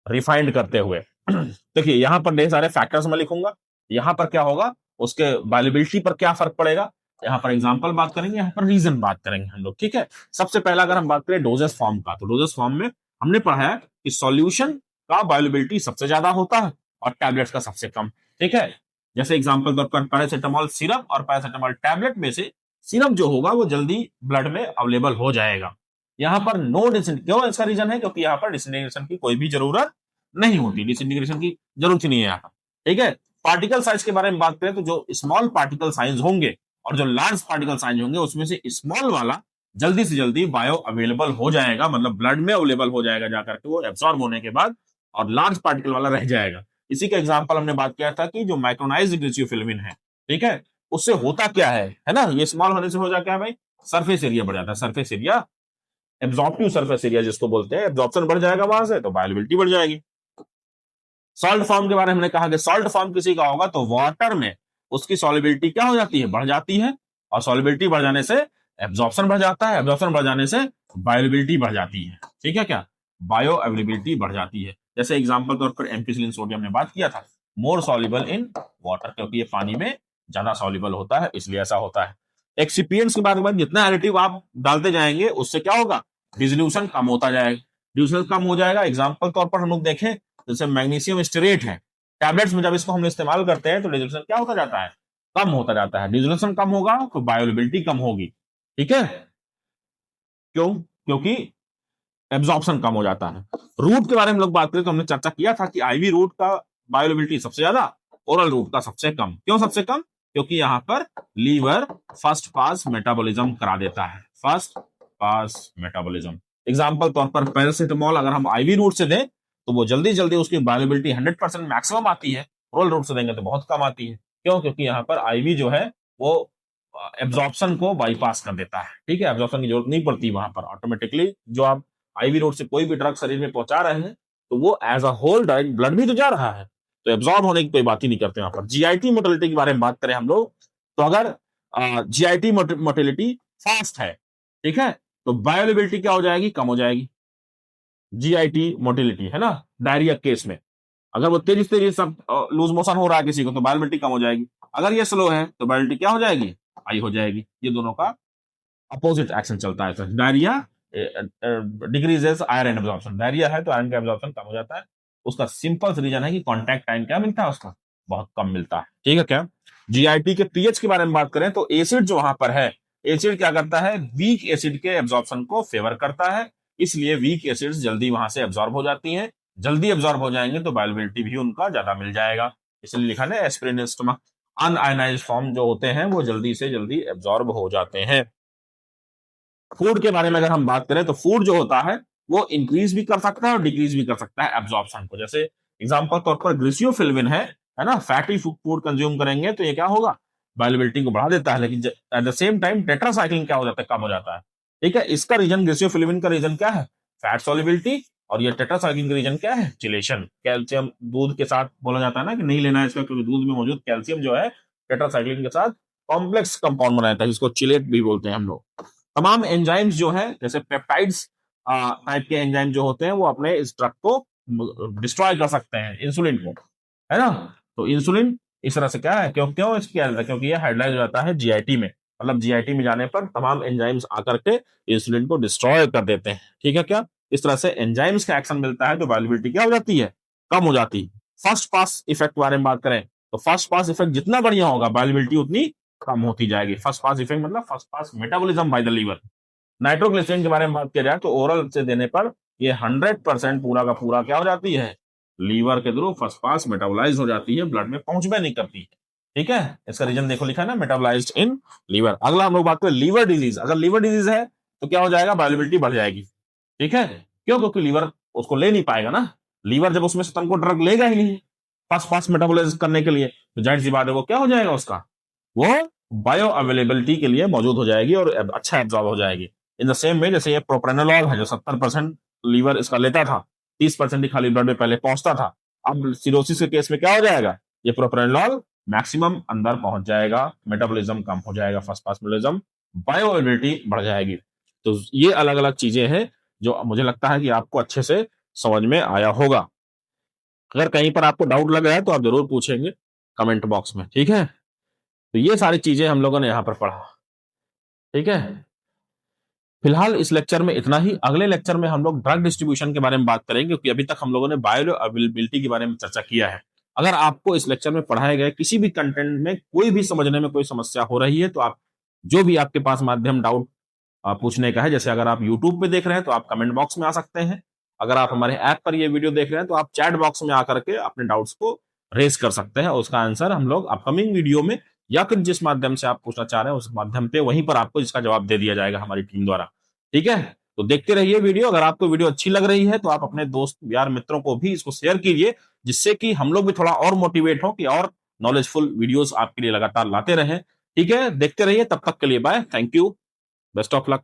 रिफाइंड करते हुए। देखिए यहाँ पर ढेर सारे फैक्टर्स मैं लिखूंगा, यहाँ पर क्या होगा, उसके बायोअवेलेबिलिटी पर क्या फर्क पड़ेगा, यहाँ पर एग्जांपल बात करेंगे, यहाँ पर रीजन बात करेंगे हम लोग, ठीक है। सबसे पहला अगर हम बात करें डोजेस फॉर्म का, तो डोजेस फॉर्म में हमने पढ़ा है कि सॉल्यूशन का बायोअवेलेबिलिटी सबसे ज्यादा होता है और टैबलेट्स का सबसे कम, ठीक है। जैसे एग्जांपल तौर पर पैरासिटामोल सिरप और पैरासिटामोल टैबलेट में से सिरप जो होगा वो जल्दी ब्लड में अवेलेबल हो जाएगा। यहाँ पर नो डिसइंटीग्रेशन, क्यों, इसका रीजन है क्योंकि यहाँ पर डिसइंटीग्रेशन की कोई भी जरूरत नहीं होती, डिसइंटीग्रेशन की जरूरत ही नहीं है यहाँ पर, ठीक है। पार्टिकल साइज के बारे में बात करें तो जो स्मॉल पार्टिकल साइज होंगे और जो लार्ज पार्टिकल साइज होंगे उसमें से स्मॉल वाला जल्दी से जल्दी बायो अवेलेबल हो जाएगा, मतलब ब्लड में अवेलेबल हो जाएगा जाकर के वो एब्सॉर्ब होने के बाद, और लार्ज पार्टिकल वाला रह जाएगा। इसी का एग्जांपल हमने बात किया था कि जो माइक्रोनाइज्ड ग्लिसरोफिल्मिन है, ठीक है, उससे होता क्या है ना, ये स्मॉल होने से हो जाता है भाई, सरफेस एरिया बढ़ जाता है, surface area, absorptive surface area जिसको बोलते हैं, एब्जॉर्प्शन बढ़ जाएगा वहां से तो बायोअवेलेबिलिटी बढ़ जाएगी। सॉल्ट फॉर्म के बारे में हमने कहा कि सॉल्ट फॉर्म किसी का होगा तो वाटर में उसकी सॉल्युबिलिटी क्या हो जाती है, बढ़ जाती है, और सॉल्युबिलिटी बढ़ जाने से एब्जॉर्प्शन बढ़ जाता है, एब्जॉर्प्शन बढ़ जाने से बायोअवेलेबिलिटी बढ़ जाती है, ठीक है, क्या बायो अवेलेबिलिटी बढ़ जाती है। जैसे एग्जांपल तौर पर एम्पिसिलिन सोडियम ने बात किया था, मोर सॉल्युबल इन वाटर, क्योंकि ये पानी में ज्यादा सॉल्युबल होता है इसलिए ऐसा होता है। एक्सिपिएंट्स के बारे में, जितना एडिटिव आप डालते जाएंगे उससे क्या होगा, डिसोल्यूशन कम होता जाएगा, डिसोल्यूशन कम हो जाएगा। एग्जांपल तौर पर हम लोग देखें, जैसे मैग्नीशियम स्टेरेट है, टैबलेट्स में जब इसको हम इस्तेमाल करते हैं तो डिसोल्यूशन क्या होता जाता है, कम होता जाता है। डिसोल्यूशन कम होगा तो बायोअवेलेबिलिटी कम होगी, ठीक है, क्यों, क्योंकि एब्जॉर्प्शन कम हो जाता है। रूट के बारे में लोग बात करें तो हमने चर्चा किया था कि आईवी रूट का बायोअवेलेबिलिटी सबसे ज्यादा, ओरल रूट का सबसे कम। क्यों सबसे कम, क्योंकि यहाँ पर लीवर फर्स्ट पास मेटाबॉलिज्म करा देता है, फर्स्ट पास मेटाबॉलिज्म। एग्जांपल तौर पर पैरासिटामोल अगर हम आईवी रूट से दें तो वो जल्दी जल्दी उसकी बायोअवेलेबिलिटी 100% मैक्सिमम आती है, ओरल रूट से देंगे तो बहुत कम आती है। क्यों, क्योंकि यहाँ पर आईवी जो है वो एब्जॉर्प्शन को बाईपास कर देता है, ठीक है, एब्जॉर्प्शन की जरूरत नहीं पड़ती वहां पर, ऑटोमेटिकली जो आप आईवी रोड से कोई भी ड्रग शरीर में पहुंचा रहे हैं तो वो as a whole direct blood भी तो जा रहा है, तो एब्जॉर्ब होने की कोई बात ही नहीं करते वहां पर। जीआईटी मोटिलिटी के बारे में बात करें हम लोग, तो अगर जीआईटी मोटिलिटी फास्ट है, ठीक है, तो बायोअवेलेबिलिटी क्या हो जाएगी, कम हो जाएगी। जीआईटी मोटिलिटी है ना, डायरिया केस में अगर वो तेजी तेजी सब लूज मोशन हो रहा है किसी को तो बायोअवेलेबिलिटी कम हो जाएगी, अगर ये स्लो है तो बायोअवेलेबिलिटी क्या हो जाएगी, हाई हो जाएगी। ये दोनों का अपोजिट एक्शन चलता है। Diarrhoea decreases iron absorption, diarrhoea है तो आयरन का एब्जॉर्प्शन कम हो जाता है। उसका सिंपल रीजन है कि कांटेक्ट टाइम क्या मिलता है उसका, बहुत कम मिलता है, ठीक है क्या। जीआईटी के पीएच के बारे में बात करें तो एसिड जो वहां पर है, एसिड क्या करता है, वीक एसिड के एब्जॉर्प्शन को फेवर करता है, इसलिए वीक एसिड्स जल्दी वहां से एब्जॉर्ब हो जाती हैं, जल्दी एब्जॉर्ब हो जाएंगे तो बायोअवेलेबिलिटी भी उनका ज्यादा मिल जाएगा। इसलिए लिखा है एस्पिरिन स्टोमा, अनआयनाइज्ड फॉर्म जो होते हैं वो जल्दी से जल्दी एब्जॉर्ब हो जाते हैं। फूड के बारे में अगर हम बात करें तो फूड जो होता है वो इंक्रीज भी कर सकता है और डिक्रीज भी कर सकता है एब्जॉर्प्शन को। जैसे एग्जांपल तौर पर ग्लिसरोफिल्मिन है ना, फैटी फूड कंज्यूम करेंगे तो ये क्या होगा, बायोअवेलेबिलिटी को बढ़ा देता है, लेकिन at the same time tetracycline क्या हो जाता है, कम हो जाता है, ठीक है। इसका रीजन, ग्लिसरोफिल्मिन का रीजन क्या है, फैट सॉल्युबिलिटी, और ये टेट्रासाइक्लिन का रीजन क्या है, चिलेशन। कैल्शियम दूध के साथ बोला जाता है ना कि नहीं लेना है इसका, क्योंकि दूध में मौजूद कैल्शियम जो है टेट्रासाइक्लिन के साथ कॉम्प्लेक्स कंपाउंड बनाता है जिसको चिलेट भी बोलते हैं हम लोग। तमाम एंजाइम्स जो है जैसे पेप्टाइड्स टाइप के एंजाइम जो होते हैं वो अपने इस ड्रग को डिस्ट्रॉय कर सकते हैं, इंसुलिन को, है ना। तो इंसुलिन इस तरह से क्या है, क्यों क्यों इसकी क्योंकि ये हाइड्राइज हो जाता है जीआईटी में, मतलब जीआईटी में जाने पर तमाम एंजाइम्स आकर के इंसुलिन को डिस्ट्रॉय कर देते हैं, ठीक है क्या। इस तरह से एंजाइम्स का एक्शन मिलता है तो बायोअवेलेबिलिटी क्या हो जाती है, कम हो जाती है। फर्स्ट पास इफेक्ट के बारे में बात करें तो फर्स्ट पास इफेक्ट जितना बढ़िया होगा बायोअवेलेबिलिटी उतनी कम होती जाएगी। फर्स्ट पास इफेक्ट मतलब first pass metabolism by the liver. Nitroglycerin के बारे में बात किया जाए तो ओरल से देने पर ये 100% पूरा का पूरा क्या हो जाती है, लीवर के थ्रू फर्स्ट पास मेटाबोलाइज हो जाती है, ब्लड में पहुंच भी नहीं करती है, ठीक है। इसका रीजन देखो लिखा है ना, मेटाबोलाइज्ड इन लीवर। अगला हम लोग बात करें लीवर डिजीज, अगर लीवर डिजीज है तो क्या हो जाएगा, बायोअवेलेबिलिटी बढ़ जाएगी, ठीक है। क्यों, क्योंकि लीवर उसको ले नहीं पाएगा ना, लीवर जब उसमें से तुमको ड्रग लेगा ही नहीं फर्स्ट पास मेटाबोलाइज करने के लिए तो जाहिर सी बात है वो क्या हो जाएगा, उसका वो बायो अवेलेबिलिटी के लिए मौजूद हो जाएगी और अच्छा एब्जॉर्ब हो जाएगी। इन द सेम वे जैसे ये प्रोप्रेनोलॉल है जो 70% लीवर इसका लेता था, 30% ही खाली ब्लड में पहले पहुंचता था। अब सिरोसिस के केस में क्या हो जाएगा, ये प्रोप्रानोलॉल मैक्सिमम अंदर पहुंच जाएगा, मेटाबॉलिज्म कम हो जाएगा, फास्फोस्फोलिज्म, बायोअवेलेबिलिटी बढ़ जाएगी। तो ये अलग अलग चीजें हैं जो मुझे लगता है कि आपको अच्छे से समझ में आया होगा। अगर कहीं पर आपको डाउट लग रहा है तो आप जरूर पूछेंगे कमेंट बॉक्स में, ठीक है। तो ये सारी चीजें हम लोगों ने यहां पर पढ़ा, ठीक है। फिलहाल इस लेक्चर में इतना ही। अगले लेक्चर में हम लोग ड्रग डिस्ट्रीब्यूशन के बारे में बात करेंगे, क्योंकि अभी तक हम लोगों ने बायो अवेलेबिलिटी के बारे में चर्चा किया है। अगर आपको इस लेक्चर में पढ़ाए गए किसी भी कंटेंट में कोई भी समझने में कोई समस्या हो रही है, तो आप जो भी आपके पास माध्यम डाउट पूछने का है, जैसे अगर आप यूट्यूब पे देख रहे हैं तो आप कमेंट बॉक्स में आ सकते हैं, अगर आप हमारे ऐप पर ये वीडियो देख रहे हैं तो आप चैट बॉक्स में आकर के अपने डाउट्स को रेज कर सकते हैं, और उसका आंसर हम लोग अपकमिंग वीडियो में या फिर जिस माध्यम से आप पूछना चाह रहे हैं उस माध्यम पे वहीं पर आपको इसका जवाब दे दिया जाएगा हमारी टीम द्वारा, ठीक है। तो देखते रहिए वीडियो। अगर आपको वीडियो अच्छी लग रही है तो आप अपने दोस्त यार मित्रों को भी इसको शेयर कीजिए, जिससे कि हम लोग भी थोड़ा और मोटिवेट हो कि और नॉलेजफुल वीडियोस आपके लिए लगातार लाते रहें, ठीक है। देखते रहिए, तब तक के लिए bye, thank you, best of luck.